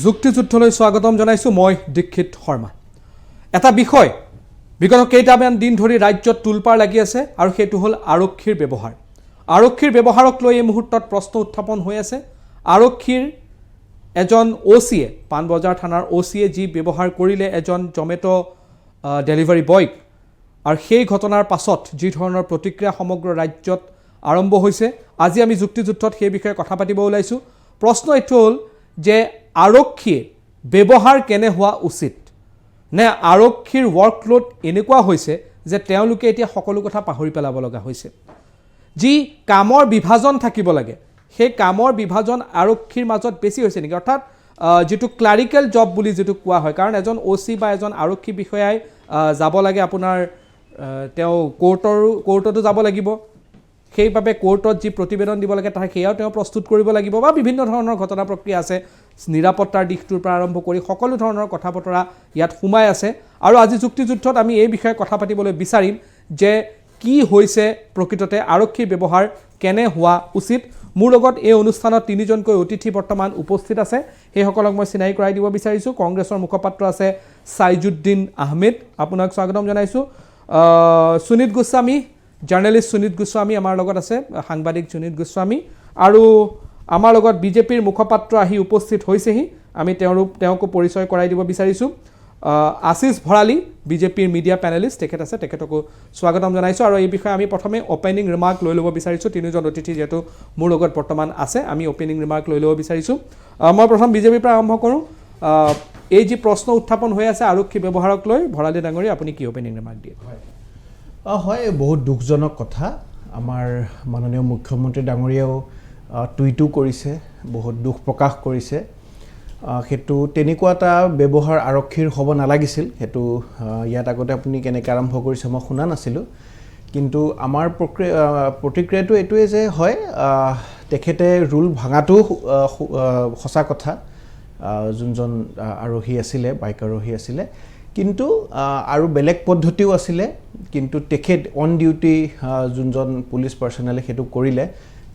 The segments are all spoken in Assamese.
যুক্তিযুদ্ধলৈ স্বাগতম জনাইছো মই দীক্ষিত শৰ্মা। এটা বিষয় বিগত কেইটামান দিন ধৰি ৰাজ্যত তুলপাৰ লাগি আছে আৰু সেইটো হ'ল আৰক্ষীৰ ব্যৱহাৰ। আৰক্ষীৰ ব্যৱহাৰক লৈ এই মুহূৰ্তত প্ৰশ্ন উত্থাপন হৈ আছে। আৰক্ষীৰ এজন OCয়ে পাণবজাৰ থানাৰ OCয়ে যি ব্যৱহাৰ কৰিলে এজন জমেটো ডেলিভাৰী বয়ক আৰু সেই ঘটনাৰ পাছত যি ধৰণৰ প্ৰতিক্ৰিয়া সমগ্ৰ ৰাজ্যত আৰম্ভ হৈছে, আজি আমি যুক্তিযুদ্ধত সেই বিষয়ে কথা পাতিব ওলাইছো। প্ৰশ্ন এইটো হ'ল যে আৰক্ষীয়ে ব্যৱহাৰ কেনে হোৱা উচিত, নে আৰক্ষীৰ ৱৰ্কলোড এনেকুৱা হৈছে যে তেওঁলোকে এতিয়া সকলো কথা পাহৰি পেলাব লগা হৈছে। যি কামৰ বিভাজন থাকিব লাগে সেই কামৰ বিভাজন আৰক্ষীৰ মাজত বেছি হৈছে নেকি, অৰ্থাৎ যেটো ক্লাৰিকেল জব বুলি যেটো কোৱা হয়, কাৰণ এজন OC বা এজন আৰক্ষী বিষয়াই যাব লাগে আপোনাৰ তেওঁ কোৰ্টতো যাব লাগিব, সেইভাবে কোৰ্টত যি প্ৰতিবেদন দিব লাগে তাৰ সেয়াও তেওঁ প্ৰস্তুত কৰিব লাগিব, বা বিভিন্ন ধৰণৰ ঘটনা প্ৰক্ৰিয়া আছে, নিৰাপত্তাৰ দিশটোৰ পৰা আৰম্ভ কৰি সকলো ধৰণৰ কথা বতৰা ইয়াত সোমাই আছে। আৰু আজি যুক্তিযুদ্ধত আমি এই বিষয়ে কথা পাতিবলৈ বিচাৰিম যে কি হৈছে প্ৰকৃততে, আৰক্ষীৰ ব্যৱহাৰ কেনে হোৱা উচিত। মোৰ লগত এই অনুষ্ঠানত তিনিজনকৈ অতিথি বৰ্তমান উপস্থিত আছে, সেইসকলক মই চিনাই কৰাই দিব বিচাৰিছোঁ। কংগ্ৰেছৰ মুখপাত্ৰ আছে সাইজুদ্দিন আহমেদ, আপোনাক স্বাগতম জনাইছোঁ। সুনীত গোস্বামী, জাৰ্নেলিষ্ট সুনীত গোস্বামী আমাৰ লগত আছে, সাংবাদিক সুনীত গোস্বামী, আৰু আমাৰ লগত বিজেপিৰ মুখপাত্ৰ আহি উপস্থিত হৈছেহি, আমি তেওঁকো পৰিচয় কৰাই দিব বিচাৰিছোঁ। আশিষ ভৰালী, বিজেপিৰ মিডিয়া পেনেলিষ্ট, তেখেত আছে, তেখেতকো স্বাগতম জনাইছোঁ। আৰু এই বিষয়ে আমি প্ৰথমে অপেনিং ৰিমাৰ্ক লৈ ল'ব বিচাৰিছোঁ। তিনিজন অতিথি যিহেতু মোৰ লগত বৰ্তমান আছে, আমি অপেনিং ৰিমাৰ্ক লৈ ল'ব বিচাৰিছোঁ। মই প্ৰথম বিজেপিৰ পৰা আৰম্ভ কৰোঁ। এই যি প্ৰশ্ন উত্থাপন হৈ আছে আৰক্ষী ব্যৱহাৰক লৈ, ভৰালী ডাঙৰীয়া আপুনি কি অপেনিং ৰিমাৰ্ক দিয়ে? হয়, বহুত দুখজনক কথা। আমাৰ মাননীয় মুখ্যমন্ত্ৰী ডাঙৰীয়াও টুইটো কৰিছে, বহুত দুখ প্ৰকাশ কৰিছে। সেইটো তেনেকুৱা এটা ব্যৱহাৰ আৰক্ষীৰ হ'ব নালাগিছিল। সেইটো ইয়াত আগতে আপুনি কেনেকৈ আৰম্ভ কৰিছে মই শুনা নাছিলোঁ, কিন্তু আমাৰ প্ৰতিক্ৰিয়াটো এইটোৱে যে হয়, তেখেতে ৰুল ভাঙাটো সঁচা কথা। যোনজন আৰোহী আছিলে, বাইক আৰোহী আছিলে, কিন্তু আৰু বেলেগ পদ্ধতিও আছিলে, কিন্তু তেখেত অন ডিউটি যোনজন পুলিচ পাৰ্চনেলে সেইটো কৰিলে,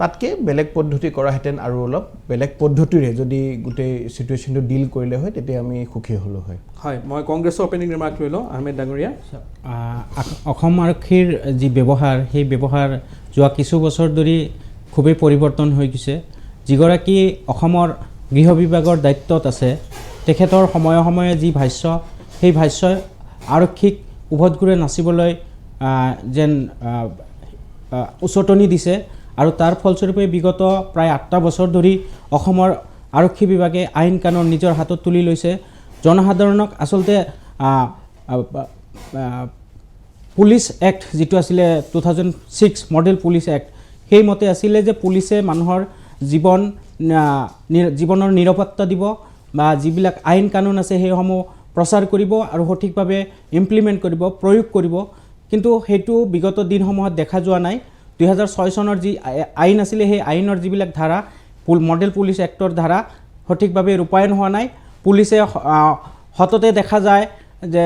তাতকৈ বেলেগ পদ্ধতি কৰাহেঁতেন আৰু অলপ বেলেগ পদ্ধতিৰে যদি গোটেই চিটুৱেশ্যনটো ডিল কৰিলে হয়, তেতিয়া আমি সুখী হ'লোঁ হয়। হয়, মই কংগ্ৰেছৰ অপেনিং ৰিমাৰ্ক লৈ লওঁ, আহমেদ ডাঙৰীয়া। অসম আৰক্ষীৰ যি ব্যৱহাৰ, সেই ব্যৱহাৰ যোৱা কিছু বছৰ ধৰি খুবেই পৰিৱৰ্তন হৈ গৈছে। যিগৰাকী অসমৰ গৃহ বিভাগৰ দায়িত্বত আছে, তেখেতৰ সময়ে সময়ে যি ভাষ্য, সেই ভাষ্যই আৰক্ষীক উভতগুৰে নাচিবলৈ যেন উচতনি দিছে, আৰু তাৰ ফলস্বৰূপে বিগত প্ৰায় 8টা বছৰ ধৰি অসমৰ আৰক্ষী বিভাগে আইন কানুন নিজৰ হাতত তুলি লৈছে। জনসাধাৰণক আচলতে পুলিচ এক্ট যিটো আছিলে 2006 মডেল পুলিচ এক্ট, সেইমতে আছিলে যে পুলিচে মানুহৰ জীৱনৰ নিৰাপত্তা দিব, বা যিবিলাক আইন কানুন আছে সেইসমূহ প্ৰচাৰ কৰিব আৰু সঠিকভাৱে ইমপ্লিমেণ্ট কৰিব, প্ৰয়োগ কৰিব। কিন্তু সেইটো বিগত দিনসমূহত দেখা যোৱা নাই। 2006 চনৰ যি আইন আছিলে, সেই আইনৰ যিবিলাক ধাৰা, মডেল পুলিচ এক্টৰ ধাৰা সঠিকভাৱে ৰূপায়ণ হোৱা নাই। পুলিচে সততে দেখা যায় যে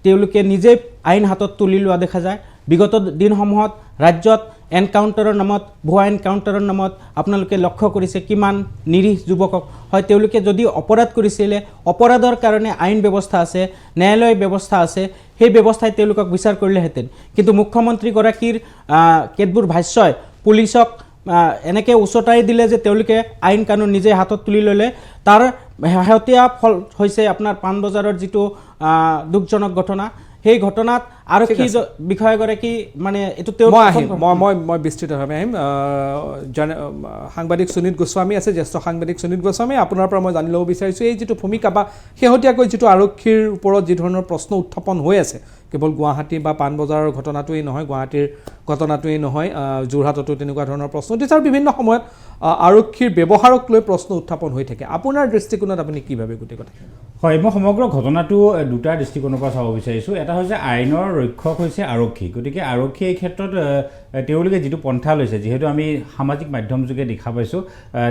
তেওঁলোকে নিজেই আইন হাতত তুলি লোৱা দেখা যায়। বিগত দিনসমূহত ৰাজ্যত এনকাউণ্টাৰৰ নামত, ভুৱা এনকাউণ্টাৰৰ নামত আপোনালোকে লক্ষ্য কৰিছে কিমান নিৰীহ যুৱকক, হয় তেওঁলোকে যদি অপৰাধ কৰিছিলে, অপৰাধৰ কাৰণে আইন ব্যৱস্থা আছে, ন্যায়ালয় ব্যৱস্থা আছে, সেই ব্যৱস্থাই তেওঁলোকক বিচাৰ কৰিলেহেঁতেন। কিন্তু মুখ্যমন্ত্ৰীগৰাকীৰ কেতবোৰ ভাষ্যই পুলিচক এনেকৈ উচতাই দিলে যে তেওঁলোকে আইন কানুন নিজে হাতত তুলি ল'লে। তাৰ শেহতীয়া ফল হৈছে আপোনাৰ পাণবজাৰৰ যিটো দুখজনক ঘটনা। সেই ঘটনাত আৰক্ষী বিষয়াগৰাকী মানে এইটো মই বিস্তৃতভাৱে আহিম। সাংবাদিক সুনীত গোস্বামী আছে, জ্যেষ্ঠ সাংবাদিক সুনীত গোস্বামী, আপোনাৰ পৰা মই জানি ল'ব বিচাৰিছোঁ এই যিটো ভূমিকা বা শেহতীয়াকৈ যিটো আৰক্ষীৰ ওপৰত যি ধৰণৰ প্ৰশ্ন উত্থাপন হৈ আছে, কেৱল গুৱাহাটী বা পাণবজাৰৰ ঘটনাটোৱেই নহয়, গুৱাহাটীৰ ঘটনাটোৱেই নহয়, যোৰহাটতো তেনেকুৱা ধৰণৰ প্ৰশ্ন উঠিছে, আৰু বিভিন্ন সময়ত আৰক্ষীৰ ব্যৱহাৰক লৈ প্ৰশ্ন উত্থাপন হৈ থাকে। আপোনাৰ দৃষ্টিকোণত আপুনি কি ভাবে গোটেই কথা? হয়, মই সমগ্ৰ ঘটনাটো দুটা দৃষ্টিকোণৰ পৰা চাব বিচাৰিছোঁ। এটা হৈছে আইনৰ ৰক্ষক হৈছে আৰক্ষী, গতিকে আৰক্ষী এই ক্ষেত্ৰত তেওঁলোকে যিটো পন্থা লৈছে, যিহেতু আমি সামাজিক মাধ্যম যোগে দেখা পাইছোঁ,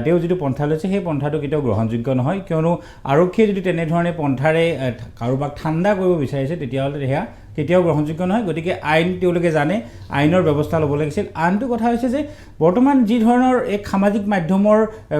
তেওঁ যিটো পন্থা লৈছে সেই পন্থাটো কেতিয়াও গ্ৰহণযোগ্য নহয়। কিয়নো আৰক্ষীয়ে যদি তেনেধৰণে পন্থাৰে কাৰোবাক ঠাণ্ডা কৰিব বিচাৰিছে, তেতিয়াহ'লে সেয়া কেতিয়াও গ্ৰহণযোগ্য নহয় গতিকে আইন তেওঁলোকে জানে আইনৰ ব্যৱস্থা ল'ব লাগিছিল আনটো কথা হৈছে যে বৰ্তমান যি ধৰণৰ এক সামাজিক মাধ্যমৰ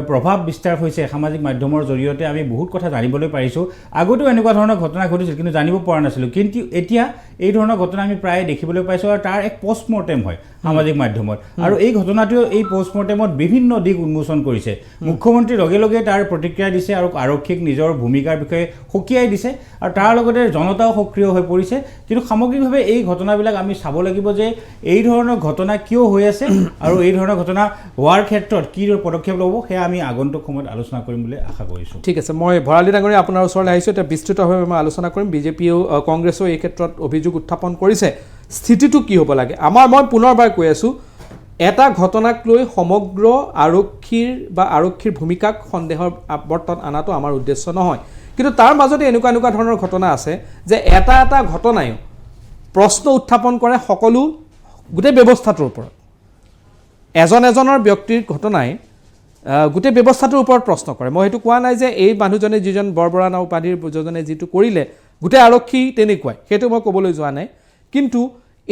প্ৰভাৱ বিস্তাৰ হৈছে সামাজিক মাধ্যমৰ জৰিয়তে আমি বহুত কথা জানিবলৈ পাৰিছোঁ আগতেও এনেকুৱা ধৰণৰ ঘটনা ঘটিছিল কিন্তু জানিব পৰা নাছিলোঁ কিন্তু এতিয়া এই ধৰণৰ ঘটনা আমি প্ৰায় দেখিবলৈ পাইছোঁ আৰু তাৰ এক পোষ্টমৰ্টেম হয় সামাজিক মাধ্যমত আৰু এই ঘটনাটোৱে এই পোষ্টমৰ্টেমত বিভিন্ন দিশ উন্মোচন কৰিছে মুখ্যমন্ত্ৰী লগে লগে তাৰ প্ৰতিক্ৰিয়া দিছে আৰু আৰক্ষীক নিজৰ ভূমিকাৰ বিষয়ে সকীয়াই দিছে আৰু তাৰ লগতে জনতাও সক্ৰিয় হৈ পৰিছে কিন্তু সামগ্ৰিকভাৱে এই ঘটনাবিলাক আমি চাব লাগিব যে এই ধৰণৰ ঘটনা কিয় হৈ আছে আৰু এই ধৰণৰ ঘটনা হোৱাৰ ক্ষেত্ৰত কি পদক্ষেপ ল'ব সেয়া আমি আগন্তুক সময়ত আলোচনা কৰিম বুলি আশা কৰিছোঁ ঠিক আছে মই ভৰালী ডাঙৰীয়া আপোনাৰ ওচৰলৈ আহিছোঁ এতিয়া বিস্তৃতভাৱে মই আলোচনা কৰিম বিজেপিয়েও কংগ্ৰেছেও এই ক্ষেত্ৰত অভিযোগ উত্থাপন কৰিছে স্থিতিটো কি হ'ব লাগে মই পুনৰবাৰ কৈ আছোঁ এটা ঘটনাক লৈ সমগ্ৰ আৰক্ষীৰ ভূমিকাক সন্দেহৰ আৱৰ্তন আনাটো আমাৰ উদ্দেশ্য নহয় কিন্তু তাৰ মাজতে এনেকুৱা ধৰণৰ ঘটনা আছে যে এটা ঘটনায়ো প্ৰশ্ন উত্থাপন কৰে সকলো গোটেই ব্যৱস্থাটোৰ ওপৰত এজনৰ ব্যক্তিৰ ঘটনাই গোটেই ব্যৱস্থাটোৰ ওপৰত প্ৰশ্ন কৰে মই সেইটো কোৱা নাই যে এই মানুহজনে যিজন বৰবৰানা উপাধিৰ যিজনে যিটো কৰিলে গোটেই আৰক্ষী তেনেকুৱাই সেইটো মই ক'বলৈ যোৱা নাই কিন্তু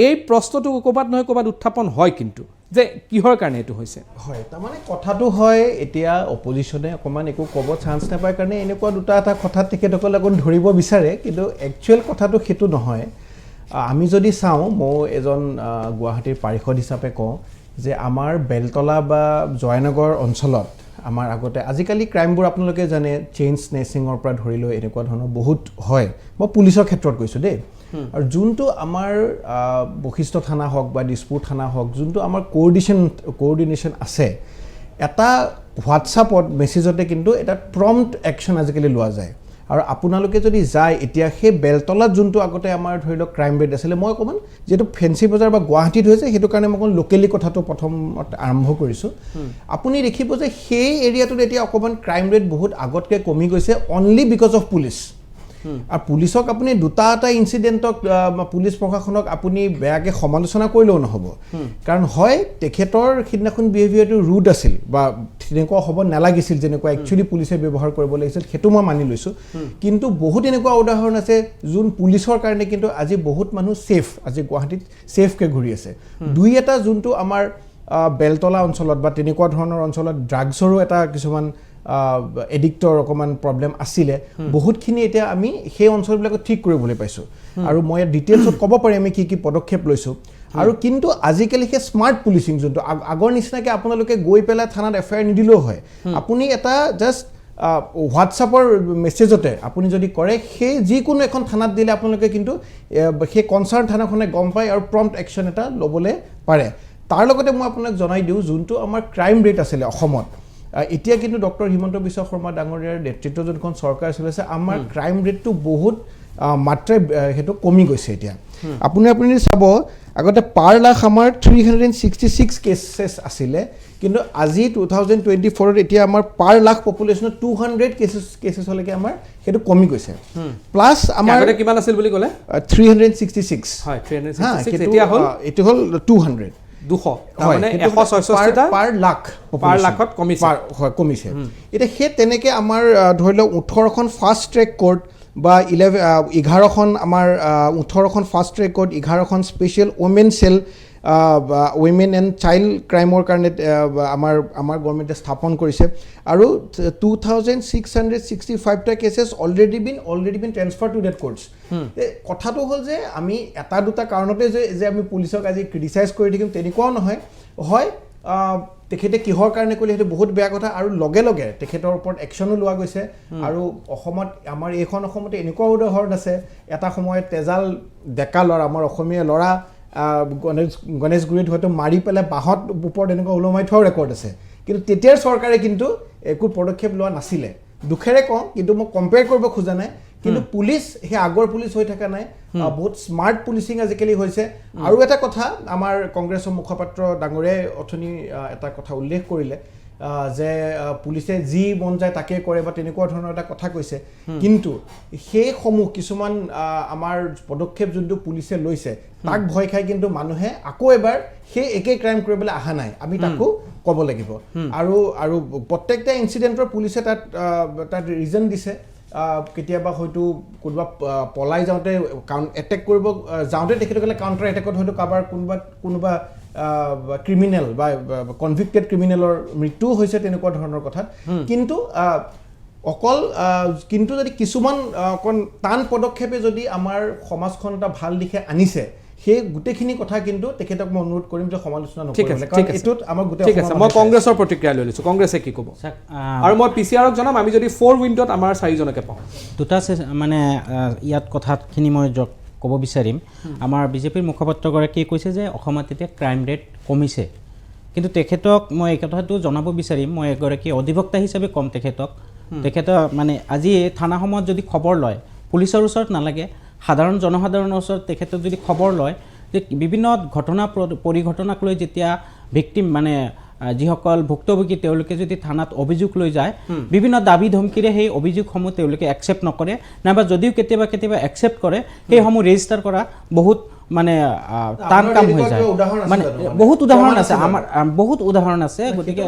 এই প্ৰশ্নটো ক'ৰবাত নহয় ক'ৰবাত উত্থাপন হয় কিন্তু যে কিহৰ কাৰণে এইটো হৈছে হয় তাৰমানে কথাটো হয় এতিয়া অপজিশ্যনে অকণমান একো ক'ব চান্স নাপায় কাৰণে এনেকুৱা এটা কথাত তেখেতসকলে অকণ ধৰিব বিচাৰে কিন্তু একচুৱেল কথাটো সেইটো নহয় আমি যদি চাওঁ মই এজন গুৱাহাটীৰ পাৰিষদ হিচাপে কওঁ যে আমাৰ বেলতলা বা জয়নগৰ অঞ্চলত আমাৰ আগতে আজিকালি ক্ৰাইমবোৰ আপোনালোকে জানে চেইন স্নেচিঙৰ পৰা ধৰি লৈ এনেকুৱা ধৰণৰ বহুত হয় মই পুলিচৰ ক্ষেত্ৰত কৈছোঁ দেই আৰু যোনটো আমাৰ বশিষ্ঠ থানা হওক বা দিছপুৰ থানা হওক যোনটো আমাৰ কোঅৰ্ডিনেশ্যন আছে এটা হোৱাটছআপত মেছেজতে কিন্তু এটা প্ৰম্পট একশ্যন আজিকালি লোৱা যায় আৰু আপোনালোকে যদি যায় এতিয়া সেই বেলতলাত যোনটো আগতে আমাৰ ধৰি লওক ক্ৰাইম ৰেট আছিলে মই অকণমান যিহেতু ফেঞ্চি বজাৰ বা গুৱাহাটীত হৈছে সেইটো কাৰণে মই অকণ লোকেলি কথাটো প্ৰথমত আৰম্ভ কৰিছোঁ আপুনি দেখিব যে সেই এৰিয়াটোত এতিয়া অকণমান ক্ৰাইম ৰেট বহুত আগতকৈ কমি গৈছে অনলি বিকজ অফ পুলিচ আৰু পুলিচক আপুনি দুটা ইনচিডেণ্টক পুলিচ প্ৰশাসনক আপুনি বেয়াকৈ সমালোচনা কৰিলেও নহ'ব কাৰণ হয় তেখেতৰ সিদিনাখন বিহেভিয়াৰটো ৰুড আছিল বা তেনেকুৱা হ'ব নালাগিছিল যেনেকুৱা একচুৱেলি পুলিচে ব্যৱহাৰ কৰিব লাগিছিল সেইটো মই মানি লৈছোঁ কিন্তু বহুত এনেকুৱা উদাহৰণ আছে যোন পুলিচৰ কাৰণে কিন্তু আজি বহুত মানুহ ছেফ আজি গুৱাহাটীত ছেফকৈ ঘূৰি আছে দুই এটা যোনটো আমাৰ বেলতলা অঞ্চলত বা তেনেকুৱা ধৰণৰ অঞ্চলত ড্ৰাগছৰো এটা কিছুমান এডিক্টৰ অকণমান প্ৰব্লেম আছিলে বহুতখিনি এতিয়া আমি সেই অঞ্চলবিলাকত ঠিক কৰিবলৈ পাইছোঁ আৰু মই ইয়াত ডিটেইলছত ক'ব পাৰিম আমি কি পদক্ষেপ লৈছোঁ আৰু কিন্তু আজিকালি সেই স্মাৰ্ট পুলিচিং যোনটো আগৰ নিচিনাকৈ আপোনালোকে গৈ পেলাই থানাত এফআইআৰ নিদিলেও হয় আপুনি এটা জাষ্ট হোৱাটছআপৰ মেছেজতে আপুনি যদি কৰে সেই যিকোনো এখন থানাত দিলে আপোনালোকে কিন্তু সেই কনচাৰ্ণ থানাখনে গম পায় আৰু প্ৰম্পট একশ্যন এটা ল'বলৈ পাৰে তাৰ লগতে মই আপোনাক জনাই দিওঁ যোনটো আমাৰ ক্ৰাইম ৰেট আছিলে অসমত এতিয়া কিন্তু ডক্টৰ হিমন্ত বিশ্ব শৰ্মা ডাঙৰীয়াৰ নেতৃত্বত যোনখন চৰকাৰ চলিছে আমাৰ ক্ৰাইম ৰেটটো বহুত মাত্ৰাই সেইটো কমি গৈছে এতিয়া আপুনি চাব আগতে পাৰ লাখ আমাৰ 366 কেছেছ আছিলে কিন্তু আজি 2024ত এতিয়া আমাৰ পাৰ লাখ পপুলেশ্যনত 200 কেছেছলৈকে আমাৰ সেইটো কমি গৈছে প্লাছ আমাৰ কিমান আছিল বুলি ক'লে 366 হয় 366 এতিয়া হ'ল এইটো হ'ল 200 মানে 166টা পাৰ লাখত কমিছে এতিয়া সেই তেনেকৈ আমাৰ ধৰি লওক 18খন ফাষ্ট ট্ৰেক কোৰ্ট বা 11খন আমাৰ 18খন ফাষ্ট ট্ৰেক কোৰ্ট 11খন special women cell women and child ক্ৰাইমৰ কাৰণে আমাৰ গভৰ্ণমেণ্টে স্থাপন কৰিছে আৰু 2665টা cases already been transfer to date courts কথাটো হ'ল যে আমি এটা দুটা কাৰণতে যে আমি পুলিচক আজি ক্ৰিটিচাইজ কৰি থাকিম তেনেকুৱাও নহয় হয় তেখেতে কিহৰ কাৰণে কৰিলে সেইটো বহুত বেয়া কথা আৰু লগে লগে তেখেতৰ ওপৰত একশ্যনো লোৱা গৈছে আৰু অসমত আমাৰ এইখন অসমতে এনেকুৱা উদাহৰণ আছে এটা সময়ত তেজাল ডেকা ল'ৰা আমাৰ অসমীয়া ল'ৰা গণেশগুৰিত হয়তো মাৰি পেলাই বাঁহত ওপৰত এনেকুৱা ওলমাই থোৱাও ৰেকৰ্ড আছে কিন্তু তেতিয়াৰ চৰকাৰে কিন্তু একো পদক্ষেপ লোৱা নাছিলে দুখেৰে কওঁ কিন্তু মই কম্পেয়াৰ কৰিব খোজা নাই কিন্তু পুলিচ সেই আগৰ পুলিচ হৈ থকা নাই বহুত স্মাৰ্ট পুলিচিং আজিকালি হৈছে আৰু এটা কথা আমাৰ কংগ্ৰেছৰ মুখপাত্ৰ ডাঙৰীয়াই অথনি এটা কথা উল্লেখ কৰিলে যে পুলিচে যি মন যায় তাকে কৰে বা তেনেকুৱা ধৰণৰ এটা কথা কৈছে কিন্তু সেইসমূহ কিছুমান আমাৰ পদক্ষেপ যোনটো পুলিচে লৈছে তাক ভয় খাই কিন্তু মানুহে আকৌ এবাৰ সেই একেই ক্ৰাইম কৰিবলৈ অহা নাই আমি তাকো ক'ব লাগিব আৰু প্ৰত্যেকটা ইনচিডেণ্টৰ পুলিচে তাত ৰিজন দিছে কেতিয়াবা হয়তো কোনোবা পলাই যাওঁতে এটেক কৰিব যাওঁতে তেখেতসকলে কাউণ্টাৰ এটেকত হয়তো কাৰোবাৰ কোনোবা ক্ৰিমিনেল বা কনভিক্টেড ক্ৰিমিনেলৰ মৃত্যুও হৈছে তেনেকুৱা ধৰণৰ কথাত কিন্তু কিন্তু যদি কিছুমান অকণ টান পদক্ষেপে যদি আমাৰ সমাজখন এটা ভাল দিশে আনিছে সেই গোটেইখিনি কথা কিন্তু তেখেতক মই অনুৰোধ কৰিম যে সমালোচনা নকৰিবলৈ কাৰণ এইটোত আমাৰ গোটেই ঠিক আছে মই কংগ্ৰেছৰ প্ৰতিক্ৰিয়া লৈ লৈছোঁ কংগ্ৰেছে কি ক'ব আৰু মই PCRক জনাম আমি যদি 4 উইণ্ডত আমাৰ 4জনকে পাওঁ দুটা মানে ইয়াত কথাখিনি মই ক'ব বিচাৰিম আমাৰ বিজেপিৰ মুখপাত্ৰগৰাকীয়ে কৈছে যে অসমত এতিয়া ক্ৰাইম ৰেট কমিছে কিন্তু তেখেতক মই এই কথাটো জনাব বিচাৰিম মই এগৰাকী অধিবক্তা হিচাপে ক'ম তেখেতৰ মানে আজি থানাসমূহত যদি খবৰ লয় পুলিচৰ ওচৰত নালাগে সাধাৰণ জনসাধাৰণৰ ওচৰত তেখেতক যদি খবৰ লয় যে বিভিন্ন ঘটনা পৰিঘটনাক লৈ যেতিয়া ভিক্টিম মানে যিসকল ভুক্তভোগী তেওঁলোকে যদি থানাত অভিযোগ লৈ যায় বিভিন্ন দাবী ধমকিৰে সেই অভিযোগসমূহ তেওঁলোকে একচেপ্ট নকৰে নাইবা যদিও কেতিয়াবা একচেপ্ট কৰে সেইসমূহ ৰেজিষ্টাৰ কৰা বহুত মানে টান কাম হৈ যায় মানে বহুত উদাহৰণ আছে আমাৰ বহুত উদাহৰণ আছে গতিকে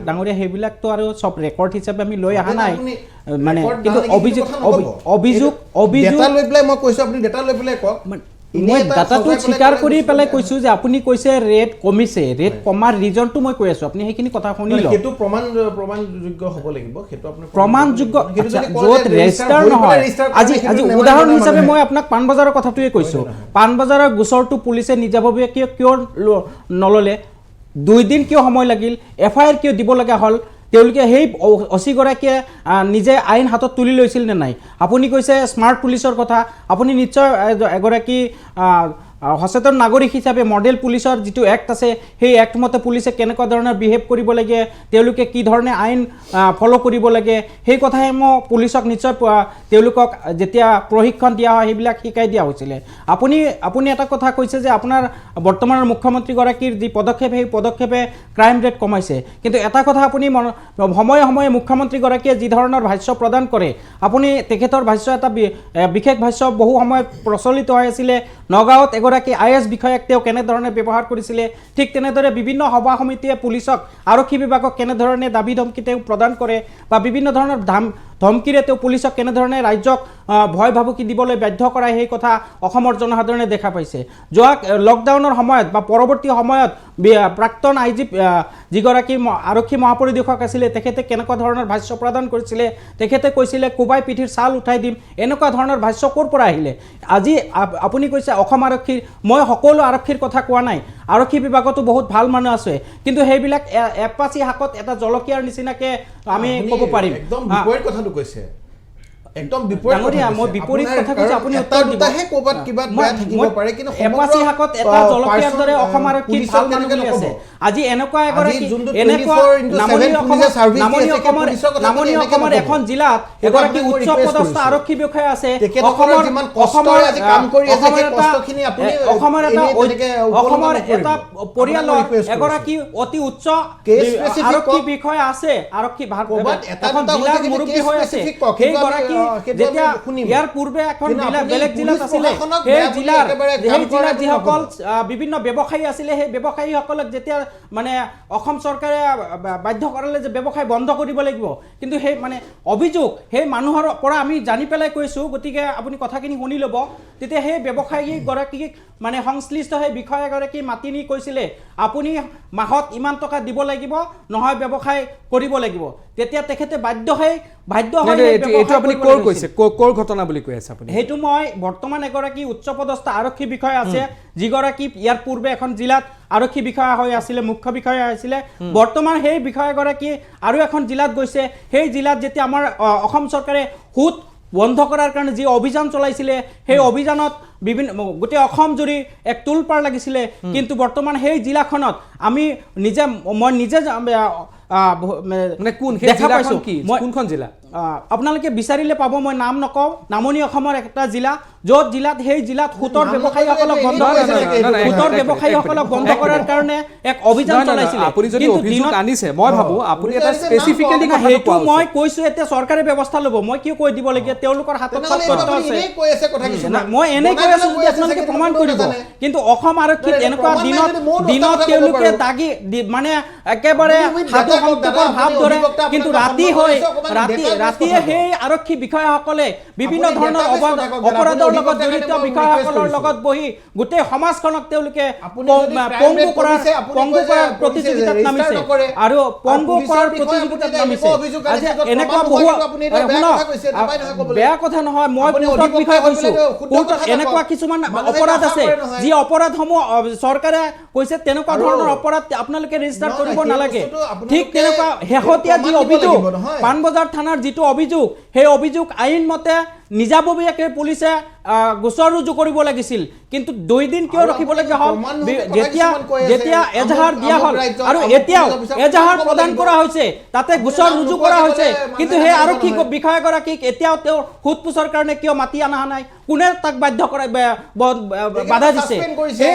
ডাঙৰীয়া সেইবিলাকতো আৰু চব ৰেকৰ্ড হিচাপে আমি লৈ অহা নাই মানে কিন্তু অভিযোগ লৈ পেলাই মই কৈছোঁ আপুনি ডেটা লৈ পেলাই কওক মই ডাটাটো স্বীকাৰ কৰি পেলাই কৈছোঁ যে আপুনি কৈছে ৰেট কমিছে ৰেট কমাৰ ৰিজনটো মই কৈ আছোঁ আপুনি সেইখিনি কথা শুনি লওক সেইটো প্ৰমাণযোগ্য হ'ব লাগিব সেইটো আপুনি প্ৰমাণযোগ্য য'ত ৰেজিষ্টাৰ নহয় আজি উদাহৰণ হিচাপে মই আপোনাক পাণবজাৰৰ কথাটোৱে কৈছোঁ পাণবজাৰৰ গোচৰটো পুলিচে নিজাভাৱে কিয় নল'লে 2 দিন কিয় সময় লাগিল FIR কিয় দিব লগা হ'ল তেওঁলোকে সেই অচিগৰাকীয়ে নিজে আইন হাতত তুলি লৈছিল নে নাই আপুনি কৈছে স্মাৰ্ট পুলিচৰ কথা আপুনি নিশ্চয় এগৰাকী সচেতন নাগৰিক হিচাপে মডেল পুলিচৰ যিটো এক্ট আছে সেই এক্ট মতে পুলিচে কেনেকুৱা ধৰণৰ বিহেভ কৰিব লাগে তেওঁলোকে কি ধৰণে আইন ফলো কৰিব লাগে সেই কথাহে মই পুলিচক নিশ্চয় তেওঁলোকক যেতিয়া প্ৰশিক্ষণ দিয়া হয় সেইবিলাক শিকাই দিয়া হৈছিলে আপুনি এটা কথা কৈছে যে আপোনাৰ বৰ্তমানৰ মুখ্যমন্ত্ৰীগৰাকীৰ যি পদক্ষেপ সেই পদক্ষেপে ক্ৰাইম ৰেট কমাইছে কিন্তু এটা কথা আপুনি সময়ে সময়ে মুখ্যমন্ত্ৰীগৰাকীয়ে যি ধৰণৰ ভাষ্য প্ৰদান কৰে আপুনি তেখেতৰ ভাষ্য এটা বিশেষ ভাষ্য বহু সময়ত প্ৰচলিত হৈ আছিলে নগাঁৱত এগৰাকী IAS বিষয়াক তেওঁ কেনেধৰণে ব্যৱহাৰ কৰিছিলে ঠিক তেনেদৰে বিভিন্ন সভা সমিতিয়ে পুলিচক আৰক্ষী বিভাগক কেনেধৰণে দাবী ধমকি তেওঁ প্ৰদান কৰে বা বিভিন্ন ধৰণৰ ধমকিৰে তেওঁ পুলিচক কেনেধৰণে ৰাজ্যক ভয় ভাবুকি দিবলৈ বাধ্য কৰা সেই কথা অসমৰ জনসাধাৰণে দেখা পাইছে যোৱা লকডাউনৰ সময়ত বা পৰৱৰ্তী সময়ত প্ৰাক্তন IG যিগৰাকী আৰক্ষী মহাপৰিদৰ্শক আছিলে তেখেতে কেনেকুৱা ধৰণৰ ভাষ্য প্ৰদান কৰিছিলে তেখেতে কৈছিলে কোবাই পিঠিৰ ছাল উঠাই দিম এনেকুৱা ধৰণৰ ভাষ্য ক'ৰ পৰা আহিলে আজি আপুনি কৈছে অসম আৰক্ষীৰ মই সকলো আৰক্ষীৰ কথা কোৱা নাই আৰক্ষী বিভাগতো বহুত ভাল মানুহ আছে কিন্তু সেইবিলাক এপাচি হাকত এটা জলকীয়াৰ নিচিনাকে আমি ক'ব পাৰিম একদম বিপৰীত কথাটো কৈছে একদম বিপৰীত মই বিপৰীত কথা কৈছো আপুনি উত্তৰ দিব ক'বাত কিবা বেয়া থাকিব পাৰে কিন্তু এপাচি হাকত এটা জলকীয়াৰ দৰে অসম আৰক্ষী ভাল মানুহ বুলি আছে আজি এনেকুৱা এগৰাকী নামনি অসমৰ এখন জিলাত এগৰাকী উচ্চ পদস্থ আৰক্ষী বিষয়া আছে অসমৰ এটা পৰিয়ালৰ এগৰাকী অতি উচ্চ আৰক্ষী বিষয়া আছে আৰক্ষী এখন জিলাৰ মুৰব্বী হৈ আছে সেইগৰাকী যেতিয়া ইয়াৰ পূৰ্বে এখন বেলেগ জিলাত আছিলে সেই জিলাৰ যিসকল বিভিন্ন ব্যৱসায়ী আছিলে সেই ব্যৱসায়ীসকলক যেতিয়া মানে অসম চৰকাৰে বাধ্য কৰালে যে ব্যৱসায় বন্ধ কৰিব লাগিব কিন্তু সেই মানে অভিযোগ সেই মানুহৰ পৰা আমি জানি পেলাই কৈছোঁ গতিকে আপুনি কথাখিনি শুনি ল'ব তেতিয়া সেই ব্যৱসায়ীগৰাকীক মানে সংশ্লিষ্ট সেই বিষয়াগৰাকী মাতি নি কৈছিলে আপুনি মাহত ইমান টকা দিব লাগিব নহয় ব্যৱসায় কৰিব লাগিব তেতিয়া তেখেতে বাধ্য হয় এইটো আপুনি ক'ৰ কৈছে ক'ৰ ঘটনা বুলি কৈ আছে আপুনি সেইটো মই বৰ্তমান এগৰাকী উচ্চপদস্থ আৰক্ষী বিষয়া আছে যিগৰাকী ইয়াৰ পূৰ্বে এখন জিলাত আৰক্ষী বিষয়া হৈ আছিলে মুখ্য বিষয়া আছিলে বৰ্তমান সেই বিষয়াগৰাকী আৰু এখন জিলাত গৈছে সেই জিলাত যেতিয়া আমাৰ অসম চৰকাৰে সুদ বন্ধ কৰাৰ কাৰণে যি অভিযান চলাইছিলে সেই অভিযানত বিভিন্ন গোটেই অসম জুৰি এক তোলপাৰ লাগিছিলে কিন্তু বৰ্তমান সেই জিলাখনত আমি মই নিজে মানে কোনখন জিলা আপোনালোকে বিচাৰিলে পাব মই নাম নকওঁ নামনি অসমৰ একটা জিলা য'ত জিলাত সেই জিলাত সুতৰ ব্যৱসায়ীসকলক বন্ধ কৰাৰ কাৰণে এক অভিযান চলাইছিলে আপুনি যদি অভিযোগ আনিছে মই ভাবো আপুনি এটা স্পেচিফিকেলি সেইটো মই কৈছো এতিয়া চৰকাৰে ব্যৱস্থা ল'ব মই কিয় কৈ দিব লাগে তেওঁলোকৰ হাতত সব তথ্য আছে মই এনে কৈ আছো যদি আপোনালোকে প্ৰমাণ কৰিব কিন্তু অসম আৰক্ষীত এনেকুৱা দিনত তেওঁলোকে দাগি মানে একেবাৰে সাধু সন্তকৰ ভাৱ ধৰে কিন্তু ৰাতি হয় ৰাতিয়ে সেই আৰক্ষী বিষয়াসকলে বিভিন্ন ধৰণৰ অপৰাধৰ লগত জড়িত বিষয়াসকলৰ লগত বহি গোটেই সমাজখনক তেওঁলোকে পংগু কৰাৰ প্ৰতিযোগিতাত নামিছে আৰু পংগু কৰাৰ প্ৰতিযোগিতাত নামিছে আজি এনেকুৱা বহু বেয়া কথা নহয় মই কোৰ্টৰ বিষয়ে কৈছো কোৰ্টত এনেকুৱা কিছুমান অপৰাধ আছে যি অপৰাধসমূহ চৰকাৰে কৈছে তেনেকুৱা ধৰণৰ অপৰাধ আপোনালোকে ৰেজিষ্টাৰ কৰিব নালাগে ঠিক তেনেকুৱা শেহতীয়া যি অভিযোগ পাণবজাৰ থানাৰ যিটো অভিযোগ সেই অভিযোগ আইন মতে নিজাববীয়াকৈ পুলিচে গোচৰ ৰুজু কৰিব লাগিছিল কিন্তু 2 দিন কিয় ৰখিবলগীয়া হ'ল যেতিয়া এজাহাৰ দিয়া হ'ল আৰু এতিয়াও এজাহাৰ প্ৰদান কৰা হৈছে তাতে গোচৰ ৰুজু কৰা হৈছে কিন্তু সেই আৰক্ষী বিষয়াগৰাকীক এতিয়াও তেওঁৰ সোধপোছৰ কাৰণে কিয় মাতি অনা নাই কোনে তাক বাধ্য কৰা বাধা দিছে সেই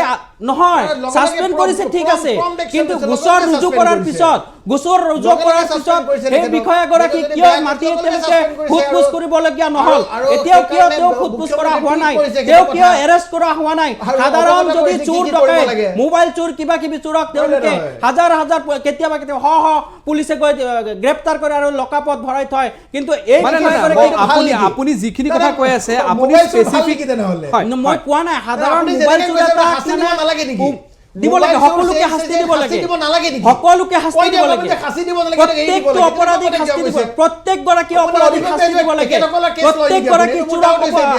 নহয় সাসপেন্ড কৰিছে ঠিক আছে কিন্তু গোচৰ ৰুজু কৰাৰ পিছত সেই বিষয়াগৰাকীক কিয় মাতি তেওঁলোকে সোধপোছ কৰিবলগীয়া নহ'ল এতিয়াও কিয় তেওঁ সোধপোছ কৰা হোৱা নাই তেওঁ কিয় এৰেষ্ট কৰা হোৱা নাই সাধাৰণ যদি চোৰ ডকাইত মোবাইল চোৰ কিবা কিবি চোৰক তেওঁলোকে হাজাৰ কেতিয়াবা পুলিচে গৈ গ্ৰেপ্তাৰ কৰে আৰু লকআপত ভৰাই থয় কিন্তু এই আপুনি যিখিনি কথা কৈ আছে আপুনি স্পেসিফিক মই কোৱা নাই সাধাৰণ মোবাইল চোৰ এটা দিব লাগে সকলোকে শাস্তি দিব লাগে সকলোকে শাস্তি দিব লাগে প্ৰত্যেকটো অপৰাধীক শাস্তি দিব প্ৰত্যেকগৰাকী অপৰাধীক শাস্তি দিব লাগে প্ৰত্যেকগৰাকী চোৰক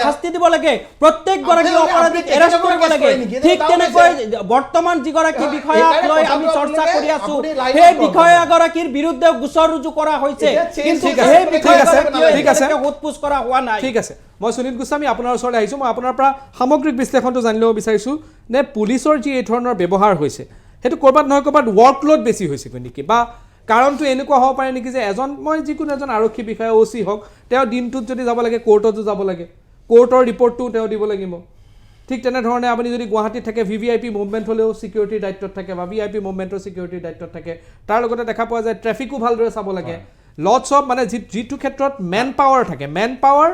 শাস্তি দিব লাগে প্ৰত্যেকগৰাকী অপৰাধীক এৰেষ্ট কৰিব লাগে ঠিক তেনেকৈ বৰ্তমান যিগৰাকী বিষয়াক লৈ আমি চৰ্চা কৰি আছো সেই বিষয়াগৰাকীৰ বিৰুদ্ধে গোচৰ ৰুজু কৰা হৈছে কিন্তু সেই বিষয়াগৰাকীক সোধপোছ কৰা হোৱা নাই ঠিক আছে মই সুনীল গোস্বামী আপোনাৰ ওচৰলৈ আহিছোঁ মই আপোনাৰ পৰা সামগ্ৰিক বিশ্লেষণটো জানিব বিচাৰিছোঁ নে পুলিচৰ যি এই ধৰণৰ ব্যৱহাৰ হৈছে সেইটো ক'ৰবাত নহয় ক'ৰবাত ৱৰ্কলোড বেছি হৈছে নেকি বা কাৰণটো এনেকুৱা হ'ব পাৰে নেকি যে মই যিকোনো এজন আৰক্ষী বিষয়া OC হওক তেওঁ দিনটোত যদি যাব লাগে কোৰ্টতো যাব লাগে কোৰ্টৰ ৰিপৰ্টটো তেওঁ দিব লাগিব ঠিক তেনেধৰণে আপুনি যদি গুৱাহাটীত থাকে VVIP মুভমেণ্ট হ'লেও ছিকিউৰিটিৰ দায়িত্বত থাকে বা VIP মুভমেণ্টৰ ছিকিউৰিটিৰ দায়িত্বত থাকে তাৰ লগতে দেখা পোৱা যায় ট্ৰেফিকো ভালদৰে চাব লাগে লটছ অফ মানে যিটো ক্ষেত্ৰত মেন পাৱাৰ থাকে manpower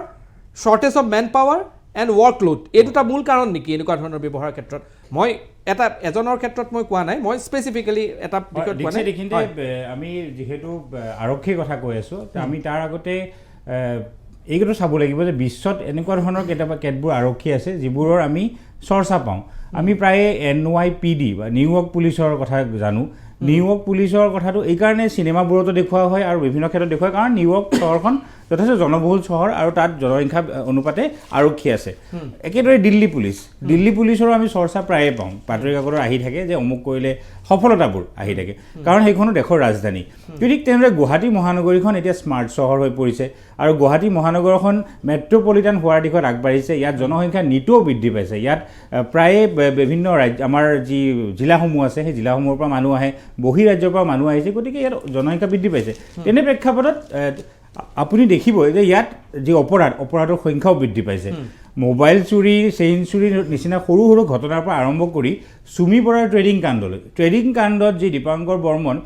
shortage of manpower and workload এই দুটা মূল কাৰণ নেকি এনেকুৱা ধৰণৰ ব্যৱহাৰৰ ক্ষেত্ৰত মই এজনৰ ক্ষেত্ৰত মই কোৱা নাই মই স্পেসিফিক্যালি এটা বিষয়ত কোৱা নাই আমি যেহেতু আৰক্ষীৰ কথা কৈ আছো আমি তাৰ আগতে এইটো চাব লাগিব যে বিশ্বত এনেকুৱা ধৰণৰ কেতবোৰ আৰক্ষী আছে যিবোৰৰ আমি চৰ্চা পাওঁ আমি প্ৰায় NYPD বা নিউয়ৰ্ক পুলিচৰ কথা জানো নিউয়ৰ্ক পুলিচৰ কথাটো এই কাৰণে সিনেমাবোৰতো দেখুওৱা হয় আৰু বিভিন্ন ক্ষেত্ৰত দেখুৱায় কাৰণ নিউয়ৰ্ক চহৰখন যথেষ্ট জনবহুল চহৰ আৰু তাত জনসংখ্যা অনুপাতে আৰক্ষী আছে একেদৰে দিল্লী পুলিচৰো আমি চৰ্চা প্ৰায়ে পাওঁ বাতৰি কাকতত আহি থাকে যে অমুক কৰিলে সফলতাবোৰ আহি থাকে কাৰণ সেইখনো দেশৰ ৰাজধানী ঠিক তেনেদৰে গুৱাহাটী মহানগৰীখন এতিয়া স্মাৰ্ট চহৰ হৈ পৰিছে আৰু গুৱাহাটী মহানগৰখন মেট্ৰপলিটান হোৱাৰ দিশত আগবাঢ়িছে ইয়াত জনসংখ্যা নিতৌ বৃদ্ধি পাইছে ইয়াত প্ৰায়ে বিভিন্ন ৰাজ্য আমাৰ যি জিলাসমূহ আছে সেই জিলাসমূহৰ পৰা মানুহ আহে বহিৰাজ্যৰ পৰা মানুহ আহিছে গতিকে ইয়াত জনসংখ্যা বৃদ্ধি পাইছে তেনে প্ৰেক্ষাপটত আপুনি দেখিব যে ইয়াত যি অপৰাধৰ সংখ্যাও বৃদ্ধি পাইছে মোবাইল চুৰি চেইন চুৰি নিচিনা সৰু সৰু ঘটনাৰ পৰা আৰম্ভ কৰি চুমি বৰাৰ ট্ৰেডিং কাণ্ডত যি দীপাংকৰ বৰ্মন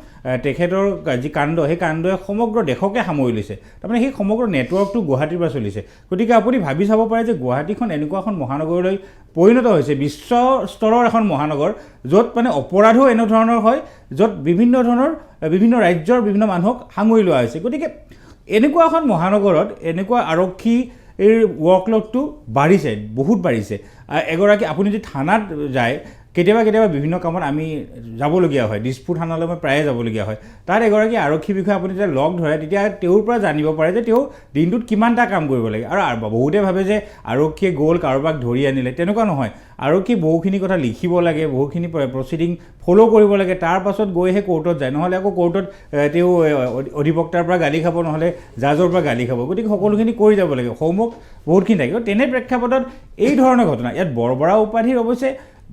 তেখেতৰ যি কাণ্ড সেই কাণ্ডই সমগ্ৰ দেশকে সামৰি লৈছে তাৰমানে সেই সমগ্ৰ নেটৱৰ্কটো গুৱাহাটীৰ পৰা চলিছে গতিকে আপুনি ভাবি চাব পাৰে যে গুৱাহাটীখন এনেকুৱা এখন মহানগৰলৈ পৰিণত হৈছে বিশ্ব স্তৰৰ এখন মহানগৰ য'ত মানে অপৰাধো এনেধৰণৰ হয় য'ত বিভিন্ন ৰাজ্যৰ বিভিন্ন মানুহক সামৰি লোৱা হৈছে গতিকে এনেকুৱা এখন মহানগৰত এনেকুৱা আৰক্ষী ৱৰ্কলোডটো বহুত বাঢ়িছে এগৰাকী আপুনি যদি থানাত যায় কেতিয়াবা বিভিন্ন কামত আমি যাবলগীয়া হয় দিছপুৰ থানালৈ মই প্ৰায়ে যাবলগীয়া হয় তাত এগৰাকী আৰক্ষী বিষয়া আপুনি যেতিয়া লগ ধৰে তেতিয়া তেওঁৰ পৰা জানিব পাৰে যে তেওঁ দিনটোত কিমানটা কাম কৰিব লাগে আৰু বহুতে ভাবে যে আৰক্ষীয়ে গ'ল কাৰোবাক ধৰি আনিলে তেনেকুৱা নহয় আৰক্ষী বহুখিনি কথা লিখিব লাগে বহুখিনি প্ৰচিডিং ফ'ল' কৰিব লাগে তাৰ পাছত গৈহে কোৰ্টত যায় নহ'লে আকৌ কোৰ্টত তেওঁ অধিবক্তাৰ পৰা গালি খাব নহ'লে জাজৰ পৰা গালি খাব গতিকে সকলোখিনি কৰি যাব লাগে হোমৱৰ্ক বহুতখিনি থাকে তেনে প্ৰেক্ষাপটত এই ধৰণৰ ঘটনা ইয়াত বৰবৰা উপাধিৰ অৱশ্যে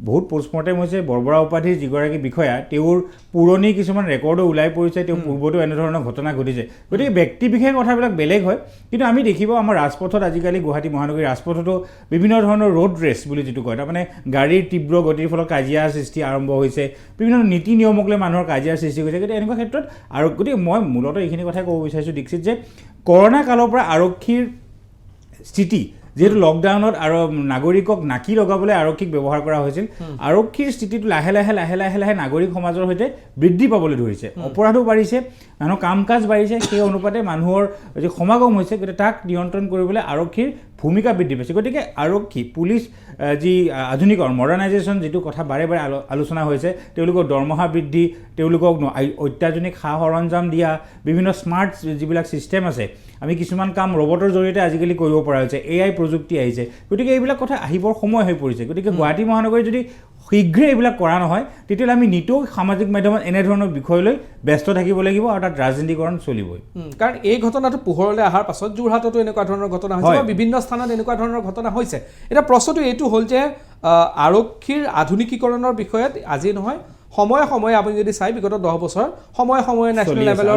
বহুত পোষ্টমৰ্টেম হৈছে বৰবৰা উপাধিৰ যিগৰাকী বিষয়া তেওঁৰ পুৰণি কিছুমান ৰেকৰ্ডো ওলাই পৰিছে তেওঁ পূৰ্বতো এনেধৰণৰ ঘটনা ঘটিছে গতিকে ব্যক্তি বিশেষ কথাবিলাক বেলেগ হয় কিন্তু আমি দেখিব আমাৰ ৰাজপথত আজিকালি গুৱাহাটী মহানগৰীৰ ৰাজপথতো বিভিন্ন ধৰণৰ ৰোড ৰেচ বুলি যিটো কয় তাৰমানে গাড়ীৰ তীব্ৰ গতিৰ ফলত কাজিয়াৰ সৃষ্টি আৰম্ভ হৈছে বিভিন্ন নীতি নিয়মক লৈ মানুহৰ কাজিয়াৰ সৃষ্টি হৈছে গতিকে এনেকুৱা ক্ষেত্ৰত আৰু গতিকে মই মূলতঃ এইখিনি কথাই ক'ব বিচাৰিছোঁ দীক্ষিত যে কৰোণা কালৰ পৰা আৰক্ষীৰ স্থিতি যিহেতু লকডাউনত আৰু নাগৰিকক নাকি লগাবলৈ আৰক্ষীক ব্যৱহাৰ কৰা হৈছিল আৰক্ষীৰ স্থিতিটো লাহে লাহে নাগৰিক সমাজৰ সৈতে বৃদ্ধি পাবলৈ ধৰিছে অপৰাধো বাঢ়িছে মানুহৰ কাম কাজ বাঢ়িছে সেই অনুপাতে মানুহৰ যি সমাগম হৈছে গতিকে তাক নিয়ন্ত্ৰণ কৰিবলৈ আৰক্ষীৰ ভূমিকা বৃদ্ধি পাইছে গতিকে আৰক্ষী পুলিচ যি আধুনিকৰ মডাৰ্ণাইজেশ্যন যিটো কথা বাৰে বাৰে আলোচনা হৈছে তেওঁলোকৰ দৰমহা বৃদ্ধি তেওঁলোকক অত্যাধুনিক সা সৰঞ্জাম দিয়া বিভিন্ন স্মাৰ্ট যিবিলাক ছিষ্টেম আছে আমি কিছুমান কাম ৰবটৰ জৰিয়তে আজিকালি কৰিব পৰা হৈছে AI প্ৰযুক্তি আহিছে গতিকে এইবিলাক কথা আহিবৰ সময় হৈ পৰিছে গতিকে গুৱাহাটী মহানগৰী যদি শীঘ্ৰে এইবিলাক কৰা নহয় তেতিয়াহ'লে আমি নিতৌ সামাজিক মাধ্যমত এনেধৰণৰ বিষয় লৈ ব্যস্ত থাকিব লাগিব আৰু তাত ৰাজনীতিকৰণ চলিবই কাৰণ এই ঘটনাটো পোহৰলৈ অহাৰ পাছত যোৰহাটতো এনেকুৱা ধৰণৰ ঘটনা হৈছে বা বিভিন্ন স্থানত এনেকুৱা ধৰণৰ ঘটনা হৈছে এতিয়া প্ৰশ্নটো এইটো হ'ল যে আৰক্ষীৰ আধুনিকীকৰণৰ বিষয়ত আজি নহয় সময়ে সময়ে আপুনি যদি চাই বিগত 10 বছৰ সময়ে সময়ে নেশ্যনেল লেভেলৰ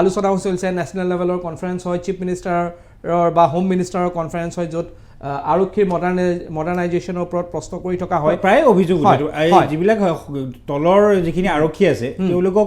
আলোচনা চলিছে নেশ্যনেল লেভেলৰ কনফাৰেন্স হয় চিফ মিনিষ্টাৰৰ বা হোম মিনিষ্টাৰৰ কনফাৰেন্স হয় য'ত আৰক্ষীৰ মডাৰ্ণাইজেশ্যনৰ ওপৰত প্ৰশ্ন কৰি থকা হয় প্ৰায় অভিযোগ যিবিলাক তলৰ যিখিনি আৰক্ষী আছে তেওঁলোকক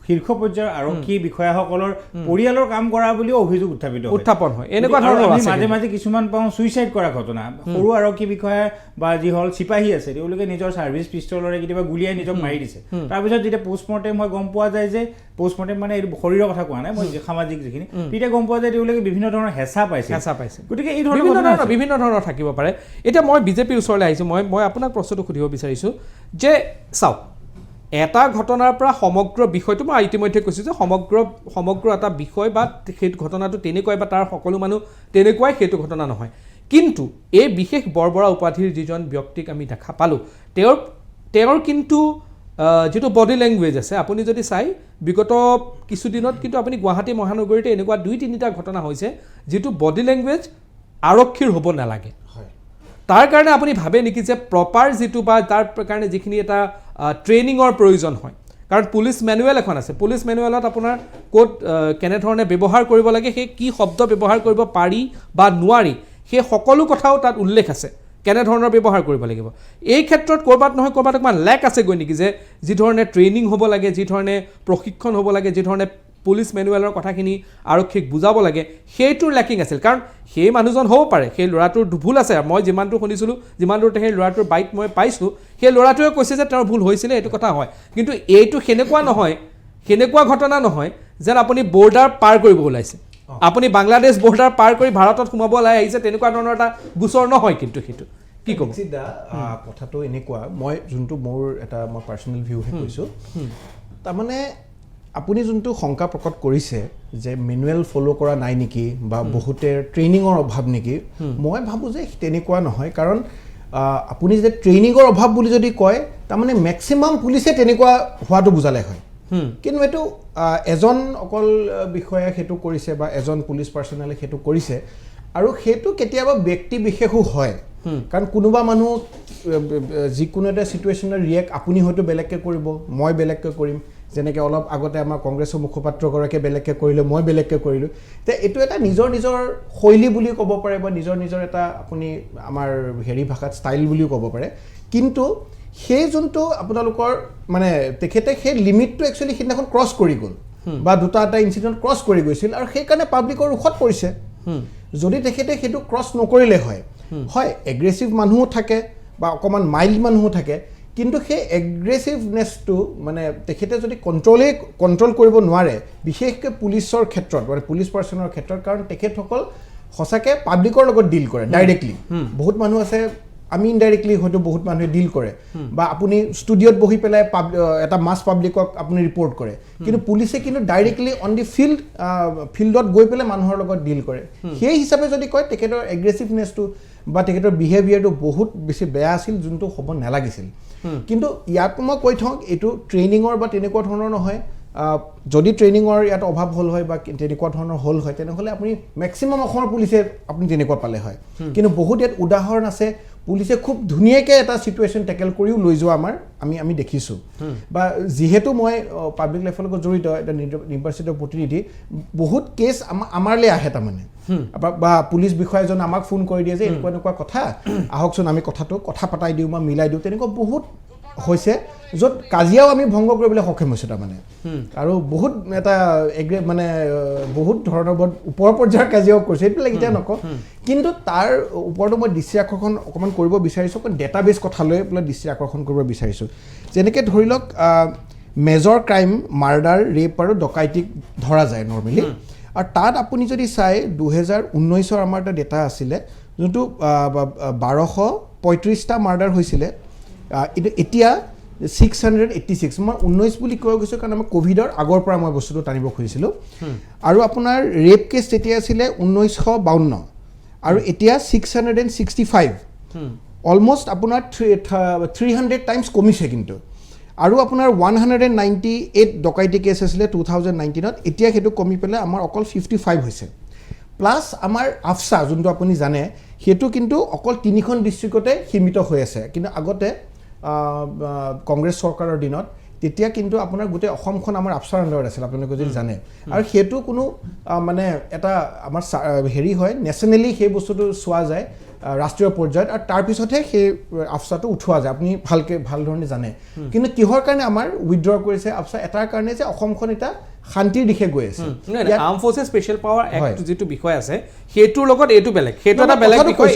শীৰ্ষ পৰ্যায়ৰ আৰক্ষী বিষয়াসকলৰ পৰিয়ালৰ কাম কৰা বুলিও অভিযোগ উত্থাপন হয় এনেকুৱা ধৰণৰ মাজে মাজে কিছুমান পাওঁ ছুইচাইড কৰা ঘটনা সৰু আৰক্ষী বিষয়া বা যি হ'ল চিপাহী আছে তেওঁলোকে নিজৰ ছাৰ্ভিচ পিষ্টলৰে কেতিয়াবা গুলিয়াই নিজক মাৰি দিছে তাৰপিছত যেতিয়া পোষ্টমৰ্টেম হয় গম পোৱা যায় যে পোষ্টমৰ্টেম মানে এইটো শৰীৰৰ কথা কোৱা নাই মই সামাজিক যিখিনি তেতিয়া গম পোৱা যায় তেওঁলোকে বিভিন্ন ধৰণৰ হেঁচা পাইছে গতিকে এই ধৰণৰ বিভিন্ন ধৰণৰ থাকিব পাৰে এতিয়া মই বিজেপিৰ ওচৰলৈ আহিছোঁ মই আপোনাক প্ৰশ্নটো সুধিব বিচাৰিছোঁ যে চাওক এটা ঘটনাৰ পৰা সমগ্ৰ বিষয়টো মই ইতিমধ্যে কৈছোঁ যে সমগ্ৰ এটা বিষয় বা সেই ঘটনাটো তেনেকুৱাই বা তাৰ সকলো মানুহ তেনেকুৱাই সেইটো ঘটনা নহয় কিন্তু এই বিশেষ বৰবৰা উপাধিৰ যিজন ব্যক্তিক আমি দেখা পালোঁ তেওঁৰ কিন্তু যেটো বডি ল্যাঙ্গুৱেজ আছে আপুনি যদি চাই বিগত কিছুদিনত কিন্তু আপুনি গুৱাহাটী মহানগৰীতে এনেকুৱা 2-3টা ঘটনা হৈছে যেটো বডি ল্যাঙ্গুৱেজ আৰক্ষীৰ হ'ব নালাগে তাৰ কাৰণে আপুনি ভাবে নেকি যে প্ৰপাৰ যেটো বা তাৰ কাৰণে যিখিনি এটা ট্ৰেইনিঙৰ প্ৰয়োজন হয় কাৰণ পুলিচ মেনুৱেল এখন আছে পুলিচ মেনুৱেলত আপোনাৰ কোড কেনে ধৰণে ব্যৱহাৰ কৰিব লাগে সেই কি শব্দ ব্যৱহাৰ কৰিব পাৰি বা নোৱাৰি সেই সকলো কথাও তাত উল্লেখ আছে কেনে ধৰণৰ ব্যৱহাৰ কৰিব লাগিব এই ক্ষেত্ৰত কৰবাত নহয় কৰবাত অকমান লেক আছে গৈ নেকি যে যি ধৰণে ট্ৰেইনিং হ'ব লাগে যি ধৰণে প্ৰশিক্ষণ হ'ব লাগে যি ধৰণে পুলিচ মেনুৱেলৰ কথাখিনি আৰক্ষীক বুজাব লাগে সেইটোৰ লেকিং আছিল কাৰণ সেই মানুহজন হ'ব পাৰে সেই ল'ৰাটোৰ ভুল আছে মই যিমানটো শুনিছিলোঁ যিমানটো সেই ল'ৰাটোৰ বাইট মই পাইছোঁ সেই ল'ৰাটোৱে কৈছে যে তেওঁৰ ভুল হৈছিলে এইটো কথা হয় কিন্তু এইটো সেনেকুৱা ঘটনা নহয় যেন আপুনি বৰ্ডাৰ পাৰ কৰিব ওলাইছে আপুনি বাংলাদেশ বৰ্ডাৰ পাৰ কৰি ভাৰতত সোমাব ওলাই আহিছে তেনেকুৱা ধৰণৰ এটা গোচৰ নহয় কিন্তু সেইটো কি ক'ব কথাটো এনেকুৱা মই যোনটো মোৰ এটা মই পাৰ্চনেল ভিউহে কৈছোঁ তাৰমানে আপুনি যোনটো শংকা প্ৰকট কৰিছে যে মেনুৱেল ফলো কৰা নাই নেকি বা বহুতে ট্ৰেইনিঙৰ অভাৱ নেকি মই ভাবোঁ যে তেনেকুৱা নহয় কাৰণ আপুনি যে ট্ৰেইনিঙৰ অভাৱ বুলি যদি কয় তাৰমানে মেক্সিমাম পুলিচে তেনেকুৱা হোৱাটো বুজালে হয় কিন্তু এইটো এজন অকল বিষয়াই সেইটো কৰিছে বা এজন পুলিচ পাৰ্চনেলে সেইটো কৰিছে আৰু সেইটো কেতিয়াবা ব্যক্তি বিশেষো হয় কাৰণ কোনোবা মানুহ যিকোনো এটা চিটুৱেশ্যনৰ ৰিয়েক্ট আপুনি হয়তো বেলেগকৈ কৰিব মই বেলেগকৈ কৰিম যেনেকৈ অলপ আগতে আমাৰ কংগ্ৰেছৰ মুখপাত্ৰগৰাকীয়ে বেলেগকৈ কৰিলে মই বেলেগকৈ কৰিলোঁ তে এইটো এটা নিজৰ শৈলী বুলি ক'ব পাৰে বা নিজৰ এটা আপুনি আমাৰ হেৰি ভাষাত ষ্টাইল বুলিও ক'ব পাৰে কিন্তু সেই যোনটো আপোনালোকৰ মানে তেখেতে সেই লিমিটটো একচুৱেলি সিদিনাখন ক্ৰছ কৰি গ'ল বা দুটা ইনচিডেণ্ট ক্ৰছ কৰি গৈছিল আৰু সেইকাৰণে পাব্লিকৰ ৰোষত পৰিছে যদি তেখেতে সেইটো ক্ৰছ নকৰিলে হয় এগ্ৰেছিভ মানুহো থাকে বা অকণমান মাইল্ড মানুহো থাকে কিন্তু সেই এগ্ৰেছিভনেছটো মানে তেখেতে যদি কণ্ট্ৰল কৰিব নোৱাৰে বিশেষকৈ পুলিচৰ ক্ষেত্ৰত মানে পুলিচ পাৰ্চনৰ ক্ষেত্ৰত কাৰণ তেখেতসকল সঁচাকৈ পাব্লিকৰ লগত ডিল কৰে ডাইৰেক্টলি বহুত মানুহ আছে আমি ইনডাইৰেক্টলি হয়তো বহুত মানুহে ডিল কৰে বা আপুনি ষ্টুডিঅ'ত বহি পেলাই এটা মাছ পাব্লিকক আপুনি ৰিপৰ্ট কৰে কিন্তু পুলিচে কিন্তু ডাইৰেক্টলি অন দি ফিল্ডত গৈ পেলাই মানুহৰ লগত ডিল কৰে সেই হিচাপে যদি কয় তেখেতৰ এগ্ৰেছিভনেছটো বা তেখেতৰ বিহেভিয়াৰটো বহুত বেছি বেয়া আছিল যোনটো হ'ব নালাগিছিল কিন্তু ইয়াত মই কৈ থওঁ এইটো ট্ৰেইনিঙৰ বা তেনেকুৱা ধৰণৰ নহয় যদি ট্ৰেইনিঙৰ ইয়াত অভাৱ হ'ল হয় বা তেনেকুৱা ধৰণৰ হ'ল হয় তেনেহ'লে আপুনি মেক্সিমাম অসমৰ পুলিচে আপুনি তেনেকুৱা পালে হয় কিন্তু বহুত ইয়াত উদাহৰণ আছে পুলিচে খুব ধুনীয়াকৈ এটা চিটুৱেশ্যন টেকেল কৰিও লৈ যোৱা আমি দেখিছোঁ বা যিহেতু মই পাব্লিক লাইফৰ লগত জড়িত এটা নিৰ্বাচিত প্ৰতিনিধি বহুত কেছ আমাৰলৈ আহে তাৰমানে বা পুলিচ বিষয়াজন আমাক ফোন কৰি দিয়ে যে এনেকুৱা কথা আহকচোন আমি কথা পাতাই দিওঁ বা মিলাই দিওঁ তেনেকুৱা বহুত হৈছে য'ত কাজিয়াও আমি ভংগ কৰিবলৈ সক্ষম হৈছোঁ তাৰমানে আৰু বহুত এটা মানে বহুত ধৰণৰ বহুত ওপৰ পৰ্যায়ৰ কাজিয়াও কৰিছে এইবিলাক এতিয়া নকওঁ কিন্তু তাৰ ওপৰতো মই দৃষ্টি আকৰ্ষণ অকণমান কৰিব বিচাৰিছোঁ অকণ ডেটাবেছ কথা লৈ পেলাই দৃষ্টি আকৰ্ষণ কৰিব বিচাৰিছোঁ যেনেকৈ ধৰি লওক মেজৰ ক্ৰাইম মাৰ্ডাৰ ৰেপ আৰু ডকাইটিক ধৰা যায় নৰ্মেলি আৰু তাত আপুনি যদি চাই 2019 আমাৰ এটা ডেটা আছিলে যোনটো 1235টা মাৰ্ডাৰ হৈছিলে এতিয়া 686 মই 19 বুলি কৈ গৈছোঁ কাৰণ আমাৰ ক'ভিডৰ আগৰ পৰা মই বস্তুটো টানিব খুজিছিলোঁ আৰু আপোনাৰ ৰেপ কেছ তেতিয়া আছিলে 1952 আৰু এতিয়া 665 অলমষ্ট আপোনাৰ 300 টাইমছ কমিছে কিন্তু আৰু আপোনাৰ 198 ডকাইটি কেছ আছিলে 2019ত এতিয়া সেইটো কমি পেলাই আমাৰ অকল 55 হৈছে প্লাছ আমাৰ আফছা যোনটো আপুনি জানে সেইটো কিন্তু অকল 3খন ডিষ্ট্ৰিক্টতে সীমিত হৈ আছে কিন্তু আগতে কংগ্ৰেছ চৰকাৰৰ দিনত তেতিয়া কিন্তু আপোনাৰ গোটেই অসমখন আমাৰ আফছাৰ আণ্ডাৰত আছিল আপোনালোকে যদি জানে আৰু সেইটো কোনো মানে এটা আমাৰ হেৰি হয় নেশ্যনেলি সেই বস্তুটো চোৱা যায় ৰাষ্ট্ৰীয় পৰ্যায়ত আৰু তাৰপিছতহে সেই আফছাটো উঠোৱা যায় আপুনি ভাল ধৰণে জানে কিন্তু কিহৰ কাৰণে আমাৰ উইথড্ৰ কৰিছে আফছা এটাৰ কাৰণে যে অসমখন এটা শান্তিৰ দিশে গৈ আছে arm forces special power act যিটো বিষয় আছে সেইটোৰ লগত এইটো বেলেগ সেইটো এটা বেলেগ বিষয়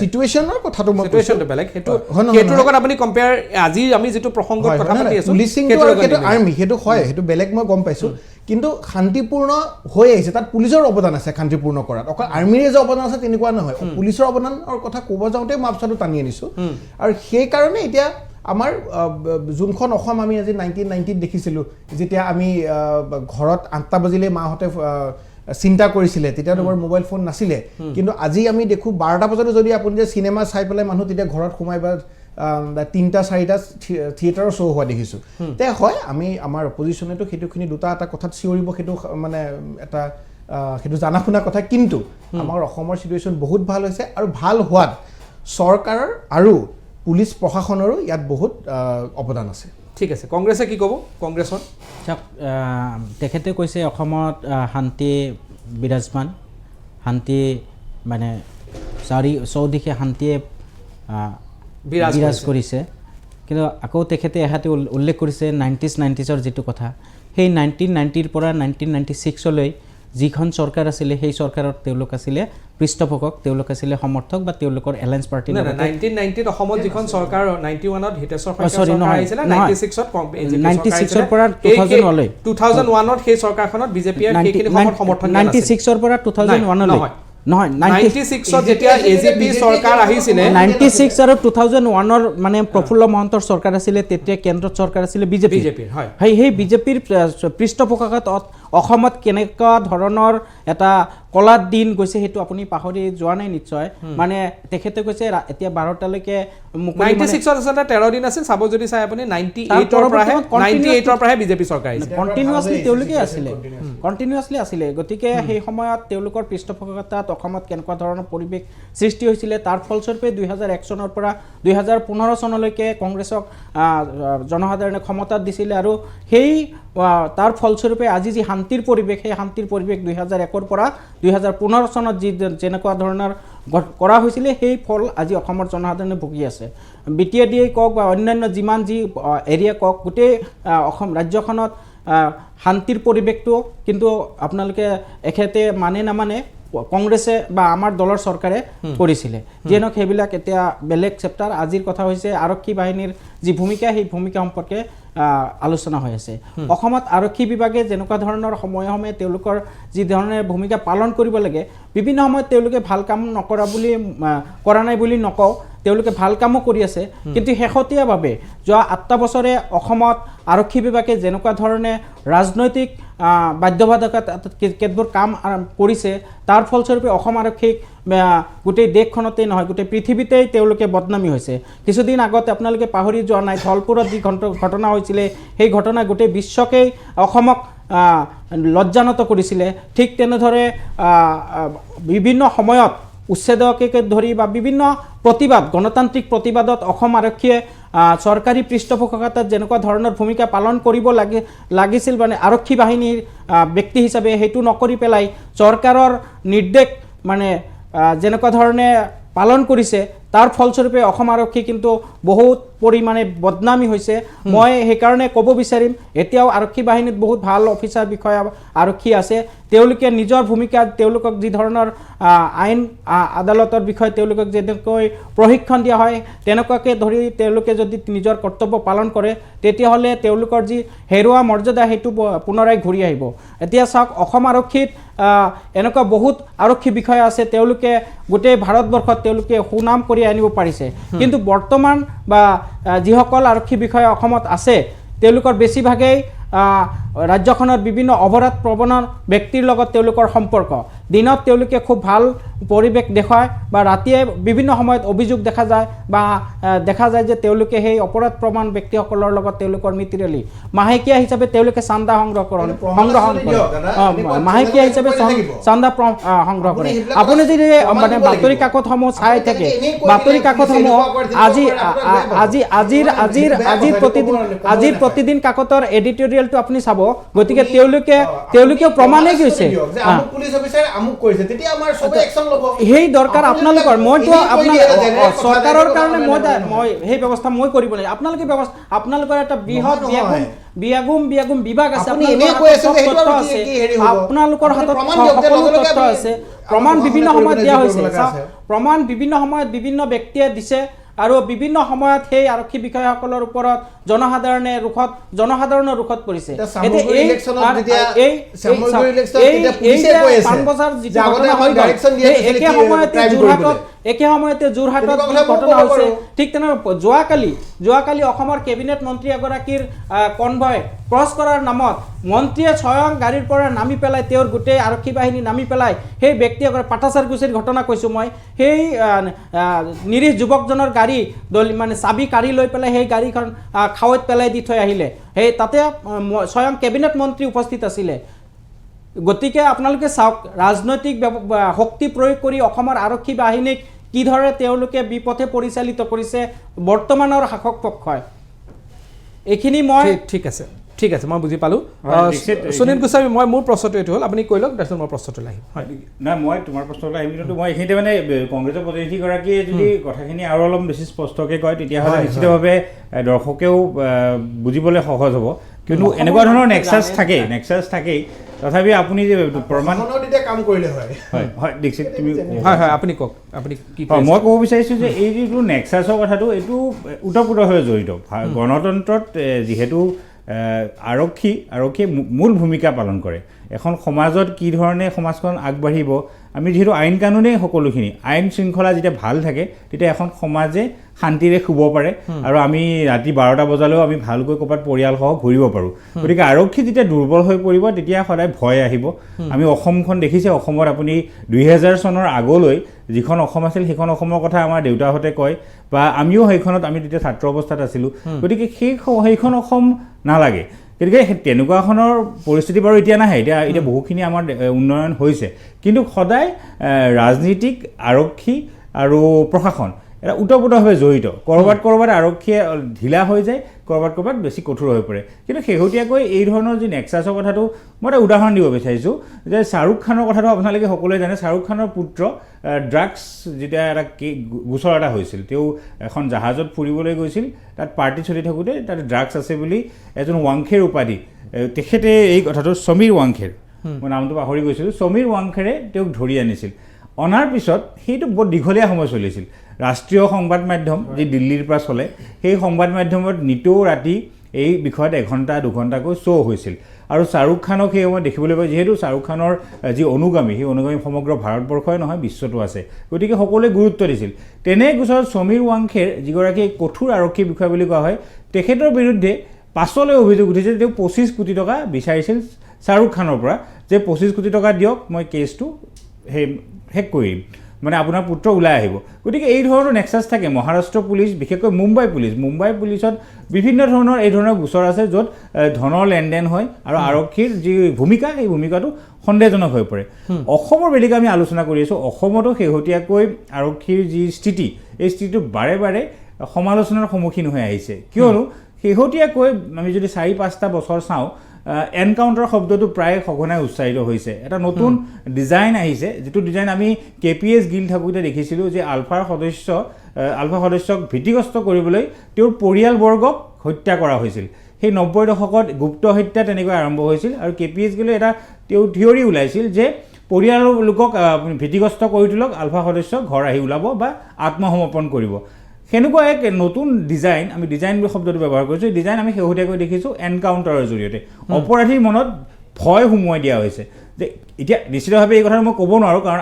সিচুৱেশ্যনৰ কথাটো মই সিচুৱেশ্যনটো বেলেগ সেইটোৰ লগত আপুনি কম্পেয়াৰ আজি আমি যিটো প্ৰসংগত কথা পাতি আছোঁ সেইটো আৰ্মি সেইটো হয় সেইটো বেলেগ মই গম পাইছোঁ কিন্তু শান্তিপূৰ্ণ হৈ আহিছে তাত পুলিচৰ অৱদান আছে শান্তিপূৰ্ণ কৰাত অকল আৰ্মিৰে যে অৱদান আছে তেনেকুৱা নহয় পুলিচৰ অৱদানৰ কথা ক'ব যাওঁতে মই আফছাটো টানি আনিছোঁ আৰু সেইকাৰণে এতিয়া আমাৰ যোনখন অসম আমি আজি 1990ত দেখিছিলোঁ যেতিয়া আমি ঘৰত 8টা বাজিলে মাহঁতে চিন্তা কৰিছিলে তেতিয়াতো আমাৰ মোবাইল ফোন নাছিলে কিন্তু আজি আমি দেখোঁ 12টা বজাতো যদি আপুনি যে চিনেমা চাই পেলাই মানুহ তেতিয়া ঘৰত সোমাই বা 3টা 4টা থিয়েটাৰৰ শ্ব' হোৱা দেখিছোঁ তে হয় আমি আমাৰ অপজিশ্যনেতো সেইটোখিনি দুটা এটা কথাত চিঞৰিব সেইটো মানে এটা সেইটো জানা শুনা কথা কিন্তু আমাৰ অসমৰ চিটুৱেশ্যন বহুত ভাল হৈছে আৰু ভাল হোৱাত চৰকাৰৰ আৰু পুলিচ প্ৰশাসনৰো ইয়াত বহুত অৱদান আছে ঠিক আছে কংগ্ৰেছে কি ক'ব কংগ্ৰেছৰ চাওক তেখেতে কৈছে অসমত শান্তি বিৰাজমান শান্তি মানে চৌদিশে শান্তিয়ে বিৰাজ কৰিছে কিন্তু আকৌ তেখেতে এহাতে উল্লেখ কৰিছে 90s যিটো কথা সেই 1990ৰ পৰা 1996লৈ যিখন চৰকাৰ আছিলে সেই চৰকাৰত তেওঁলোক আছিলে পৃষ্ঠপোষক তেওঁলোক আছিলে সমৰ্থক বা তেওঁলোকৰ এলায়েন্স পাৰ্টি 1990ত অসমত যিখন চৰকাৰ 91ত হিতেশ্বৰ শইকীয়া চৰকাৰ আহিছিলে 96ৰ পৰা 2001লৈ 2001ত সেই চৰকাৰখনত বিজেপিয়ে সেইখিনি সমৰ্থন 96ৰ পৰা 2001লৈ নহয় 96ত যেতিয়া এজিপি চৰকাৰ আহিছিলে 96 আৰু 2001ৰ মানে প্ৰফুল্ল মহন্তৰ চৰকাৰ আছিলে তেতিয়া কেন্দ্ৰত চৰকাৰ আছিলে বিজেপিৰ হয় সেই বিজেপিৰ পৃষ্ঠপোষকত অসমত কেনেকুৱা ধৰণৰ এটা কলাত দিন গৈছে সেইটো আপুনি পাহৰি যোৱা নাই নিশ্চয় মানে তেখেতে কৈছে এতিয়া 12টালৈকে 96ত আচলতে 13 দিন আছিল চাব যদি চাই আপুনি 98ৰ পৰাহে বিজেপি চৰকাৰ আহিছে কণ্টিনিউৱাছলি তেওঁলোকে কণ্টিনিউৱাছলি আছিলে গতিকে সেই সময়ত তেওঁলোকৰ পৃষ্ঠপোষকতাত অসমত কেনেকুৱা ধৰণৰ পৰিৱেশ সৃষ্টি হৈছিলে তাৰ ফলস্বৰূপে 2001 চনৰ পৰা 2015 চনলৈকে কংগ্ৰেছক জনসাধাৰণে ক্ষমতাত দিছিলে আৰু সেই তাৰ ফলস্বৰূপে আজি যি শান্তিৰ পৰিৱেশ সেই শান্তিৰ পৰিৱেশ 2001ৰ পৰা 2015 চনত যি যেনেকুৱা ধৰণৰ কৰা হৈছিলে সেই ফল আজি অসমৰ জনসাধাৰণে ভুগি আছে BTADয়ে কওক বা অন্যান্য যিমান যি এৰিয়া কওক গোটেই অসম ৰাজ্যখনত শান্তিৰ পৰিৱেশটো কিন্তু আপোনালোকে এখেতে নামানে কংগ্ৰেছে বা আমাৰ দলৰ চৰকাৰে কৰিছিলে যেনক সেইবিলাক এতিয়া বেলেগ চেপ্টাৰ আজিৰ কথা হৈছে আৰক্ষী বাহিনীৰ যি ভূমিকা সেই ভূমিকা সম্পৰ্কে আলোচনা হৈ আছে অসমত আৰক্ষী বিভাগে যেনেকুৱা ধৰণৰ সময়ে সময়ে তেওঁলোকৰ যি ধৰণে ভূমিকা পালন কৰিব লাগে বিভিন্ন সময়ত তেওঁলোকে ভাল কাম কৰা নাই বুলি নকওঁ তেওঁলোকে ভাল কামো কৰি আছে কিন্তু শেহতীয়াভাৱে যোৱা 8টা বছৰে অসমত আৰক্ষী বিভাগে যেনেকুৱা ধৰণে ৰাজনৈতিক বাধ্যবাধকতাত কেতবোৰ কাম কৰিছে তাৰ ফলস্বৰূপে অসম আৰক্ষীক গোটেই দেশখনতেই নহয় গোটেই পৃথিৱীতেই তেওঁলোকে বদনামী হৈছে কিছুদিন আগতে আপোনালোকে পাহৰি যোৱা নাই ধলপুৰত যি ঘটনা হৈছিলে সেই ঘটনা গোটেই বিশ্বকেই অসমক লজ্জানত কৰিছিলে ঠিক তেনেদৰে বিভিন্ন সময়ত উচ্ছেদকে ধৰি বা বিভিন্ন প্ৰতিবাদ গণতান্ত্ৰিক প্ৰতিবাদত অসম আৰক্ষীয়ে চৰকাৰী পৃষ্ঠপোষকতাত যেনেকুৱা ধৰণৰ ভূমিকা পালন কৰিব লাগিছিল মানে আৰক্ষী বাহিনীৰ ব্যক্তি হিচাপে সেইটো নকৰি পেলাই চৰকাৰৰ নিৰ্দেশ মানে যেনেকুৱা ধৰণে পালন কৰিছে তাৰ ফলস্বৰূপে অসম আৰক্ষী কিন্তু বহুত পৰিমাণে বদনামী হৈছে মই সেইকাৰণে ক'ব বিচাৰিম এতিয়াও আৰক্ষী বাহিনীত বহুত ভাল অফিচাৰ বিষয়া আৰক্ষী আছে তেওঁলোকে নিজৰ ভূমিকা তেওঁলোকক যি ধৰণৰ আইন আদালতৰ বিষয়ে তেওঁলোকক যেনেকৈ প্ৰশিক্ষণ দিয়া হয় তেনেকুৱাকৈ ধৰি তেওঁলোকে যদি নিজৰ কৰ্তব্য পালন কৰে তেতিয়াহ'লে তেওঁলোকৰ যি হেৰুৱা মৰ্যাদা সেইটো পুনৰাই ঘূৰি আহিব এতিয়া চাওক অসম আৰক্ষীত এনেকুৱা বহুত আৰক্ষী বিষয়া আছে তেওঁলোকে গোটেই ভাৰতবৰ্ষত তেওঁলোকে সুনাম কৰি আনিব পাৰিছে কিন্তু বৰ্তমান বা যিসকল আৰক্ষী বিষয়া অসমত আছে তেওঁলোকৰ বেছিভাগেই ৰাজ্যখনৰ বিভিন্ন অপৰাধ প্ৰৱণ ব্যক্তিৰ লগত তেওঁলোকৰ সম্পৰ্ক দিনত তেওঁলোকে খুব ভাল পৰিৱেশ দেখুৱায় বা ৰাতিয়ে বিভিন্ন সময়ত অভিযোগ দেখা যায় যে তেওঁলোকে সেই অপৰাধ প্ৰৱণ ব্যক্তিসকলৰ লগত তেওঁলোকৰ মিতিৰেলি মাহেকীয়া হিচাপে তেওঁলোকে চান্দা সংগ্ৰহ কৰে মাহেকীয়া হিচাপে চান্দা সংগ্ৰহ কৰে আপুনি যদি মানে বাতৰি কাকতসমূহ চাই থাকে বাতৰি কাকতসমূহ আজিৰ প্ৰতিদিন কাকতৰ এডিটৰিয়েলটো আপুনি চাব গতিকে তেওঁলোকেও প্ৰমাণেই গৈছে সেই দৰকাৰ আপোনালোকৰ মইতো চৰকাৰৰ কাৰণে মই সেই ব্যৱস্থা মই কৰিব লাগিব আপোনালোকৰ এটা বৃহৎ বিয়াগুম বিভাগ আছে আপোনালোকৰ হাতত সকলো তথ্য আছে প্ৰমাণ বিভিন্ন সময়ত দিয়া হৈছে প্ৰমাণ বিভিন্ন সময়ত বিভিন্ন ব্যক্তিয়ে দিছে আৰু বিভিন্ন সময়ত সেই আৰক্ষী বিষয়াসকলৰ ওপৰত জনসাধাৰণৰ ৰুখত পৰিছে একে সময়তে যোৰহাটত ঘটনা হৈছে ঠিক তেনেকৈ যোৱাকালি অসমৰ কেবিনেট মন্ত্ৰী এগৰাকীৰ কনভয় ক্ৰছ কৰাৰ নামত মন্ত্ৰীয়ে স্বয়ং গাড়ীৰ পৰা নামি পেলাই তেওঁৰ গোটেই আৰক্ষী বাহিনী নামি পেলাই সেই ব্যক্তি পাটাচাৰকুচিৰ ঘটনা কৈছোঁ মই সেই নিৰীহ যুৱকজনৰ গাড়ী মানে চাবি কাঢ়ি লৈ পেলাই সেই গাড়ীখন খাৱৈত পেলাই দি থৈ আহিলে সেই তাতে স্বয়ং কেবিনেট মন্ত্ৰী উপস্থিত আছিলে গতিকে আপোনালোকে চাওক ৰাজনৈতিক শক্তি প্ৰয়োগ কৰি অসমৰ আৰক্ষী বাহিনীক কিদৰে তেওঁলোকে বিপথে পৰিচালিত কৰিছে বৰ্তমানৰ শাসক পক্ষই এইখিনি মই ঠিক আছে মই বুজি পালোঁ সুনীল গোস্বামী মই মোৰ প্ৰশ্নটো এইটো হ'ল আপুনি কৈ লওক তাৰপিছত মই প্ৰশ্নটো আহিম হয় নাই মই তোমাৰ প্ৰশ্নটো আহিম কিন্তু মই এইখিনিতে মানে কংগ্ৰেছৰ প্ৰতিনিধিগৰাকীয়ে যদি কথাখিনি আৰু অলপ বেছি স্পষ্টকৈ কয় তেতিয়াহ'লে নিশ্চিতভাৱে দৰ্শকেও বুজিবলৈ সহজ হ'ব কিন্তু এনেকুৱা ধৰণৰ নেক্সাছ থাকেই তথাপি আপুনি যে প্ৰমাণ কাম কৰিলে হয় দীক্ষিত তুমি হয় আপুনি কওক আপুনি কি মই ক'ব বিচাৰিছোঁ যে এই যিটো নেক্সাছৰ কথাটো এইটো ওতঃপ্ৰোতভাৱে জড়িত গণতন্ত্ৰত যিহেতু আৰক্ষীয়ে মূল ভূমিকা পালন কৰে এখন সমাজত কি ধৰণে সমাজখন আগবাঢ়িব আমি যিহেতু আইন কানুনেই সকলোখিনি আইন শৃংখলা যেতিয়া ভাল থাকে তেতিয়া এখন সমাজে শান্তিৰে শুব পাৰে আৰু আমি ৰাতি 12টা বজালৈও আমি ভালকৈ ক'ৰবাত পৰিয়ালসহ ঘূৰিব পাৰোঁ গতিকে আৰক্ষী যেতিয়া দুৰ্বল হৈ পৰিব তেতিয়া সদায় ভয় আহিব আমি অসমখন দেখিছে অসমত আপুনি 2000 চনৰ আগলৈ যিখন অসম আছিল সেইখন অসমৰ কথা আমাৰ দেউতাহঁতে কয় বা আমিও সেইখনত আমি তেতিয়া ছাত্ৰ অৱস্থাত আছিলোঁ গতিকে সেইখন অসম নালাগে গতিকে তেনেকুৱাখনৰ পৰিস্থিতি বাৰু এতিয়া নাহে এতিয়া বহুখিনি আমাৰ উন্নয়ন হৈছে কিন্তু সদায় ৰাজনীতিক আৰক্ষী আৰু প্ৰশাসন এটা ওতঃপ্ৰোতভাৱে জড়িত ক'ৰবাত আৰক্ষীয়ে ঢিলা হৈ যায় ক'ৰবাত বেছি কঠোৰ হৈ পৰে কিন্তু শেহতীয়াকৈ এই ধৰণৰ যি নেক্সাছৰ কথাটো মই এটা উদাহৰণ দিব বিচাৰিছোঁ যে শ্বাহৰুখ খানৰ কথাটো আপোনালোকে সকলোৱে জানে শ্বাহৰুখ খানৰ পুত্ৰ ড্ৰাগছ যেতিয়া এটা গোচৰ এটা হৈছিল তেওঁ এখন জাহাজত ফুৰিবলৈ গৈছিল তাত পাৰ্টি চলি থাকোঁতে তাত ড্ৰাগছ আছে বুলি এজন ৱাংখেৰ উপাধি তেখেতে এই কথাটো সমীৰ ৱাংখেৰ মই নামটো পাহৰি গৈছিলোঁ সমীৰ ৱাংখেৰে তেওঁক ধৰি আনিছিল অনাৰ পিছত সেইটো বৰ দীঘলীয়া সময় চলিছিল ৰাষ্ট্ৰীয় সংবাদ মাধ্যম যি দিল্লীৰ পৰা চলে সেই সংবাদ মাধ্যমত নিতৌ ৰাতি এই বিষয়ত 1 ঘণ্টা 2 ঘণ্টাকৈ শ্ব' হৈছিল আৰু শ্বাহৰুখ খানক সেই সময়ত দেখিবলৈ পাই যিহেতু শ্বাহৰুখ খানৰ যি অনুগামী সেই অনুগামী সমগ্ৰ ভাৰতবৰ্ষই নহয় বিশ্বতো আছে গতিকে সকলোৱে গুৰুত্ব দিছিল তেনে গোচৰত সমীৰ ৱাংখেৰ যিগৰাকী কঠোৰ আৰক্ষী বিষয়া বুলি কোৱা হয় তেখেতৰ বিৰুদ্ধে পাছলৈ অভিযোগ উঠিছে তেওঁ 25 কোটি টকা বিচাৰিছিল শ্বাহৰুখ খানৰ পৰা যে 25 কোটি টকা দিয়ক মই কেছটো শেষ কৰিম মানে আপোনাৰ পুত্ৰ ওলাই আহিব গতিকে এই ধৰণৰ নেক্সাছ থাকে মহাৰাষ্ট্ৰ পুলিচ বিশেষকৈ মুম্বাই পুলিচত বিভিন্ন ধৰণৰ এই ধৰণৰ গোচৰ আছে য'ত ধনৰ লেনদেন হয় আৰু আৰক্ষীৰ যি ভূমিকা এই ভূমিকাটো সন্দেহজনক হৈ পৰে অসমৰ বেলিকা আমি আলোচনা কৰি আছোঁ অসমতো শেহতীয়াকৈ আৰক্ষীৰ যি স্থিতি এই স্থিতিটো বাৰে সমালোচনাৰ সন্মুখীন হৈ আহিছে কিয়নো শেহতীয়াকৈ আমি যদি 4-5টা বছৰ চাওঁ এনকাউণ্টাৰ শব্দটো প্ৰায় সঘনাই উচ্চাৰিত হৈছে এটা নতুন ডিজাইন আহিছে যিটো ডিজাইন আমি KPS গিল থাকোঁতে দেখিছিলোঁ যে আলফাৰ সদস্যক ভীতিগ্ৰস্ত কৰিবলৈ তেওঁৰ পৰিয়ালবৰ্গক হত্যা কৰা হৈছিল সেই 90 দশকত গুপ্ত হত্যা তেনেকৈ আৰম্ভ হৈছিল আৰু KPS গিলে এটা তেওঁ থিয়ৰী ওলাইছিল যে পৰিয়ালৰ লোকক ভীতিগ্ৰস্ত কৰি তোলক আলফা সদস্য ঘৰ আহি ওলাব বা আত্মসমৰ্পণ কৰিব সেনেকুৱা এক নতুন ডিজাইন আমি ডিজাইন শব্দটো ব্যৱহাৰ কৰিছোঁ ডিজাইন আমি শেহতীয়াকৈ দেখিছোঁ এনকাউণ্টাৰৰ জৰিয়তে অপৰাধীৰ মনত ভয় সোমোৱাই দিয়া হৈছে যে এতিয়া নিশ্চিতভাৱে এই কথাটো মই ক'ব নোৱাৰোঁ কাৰণ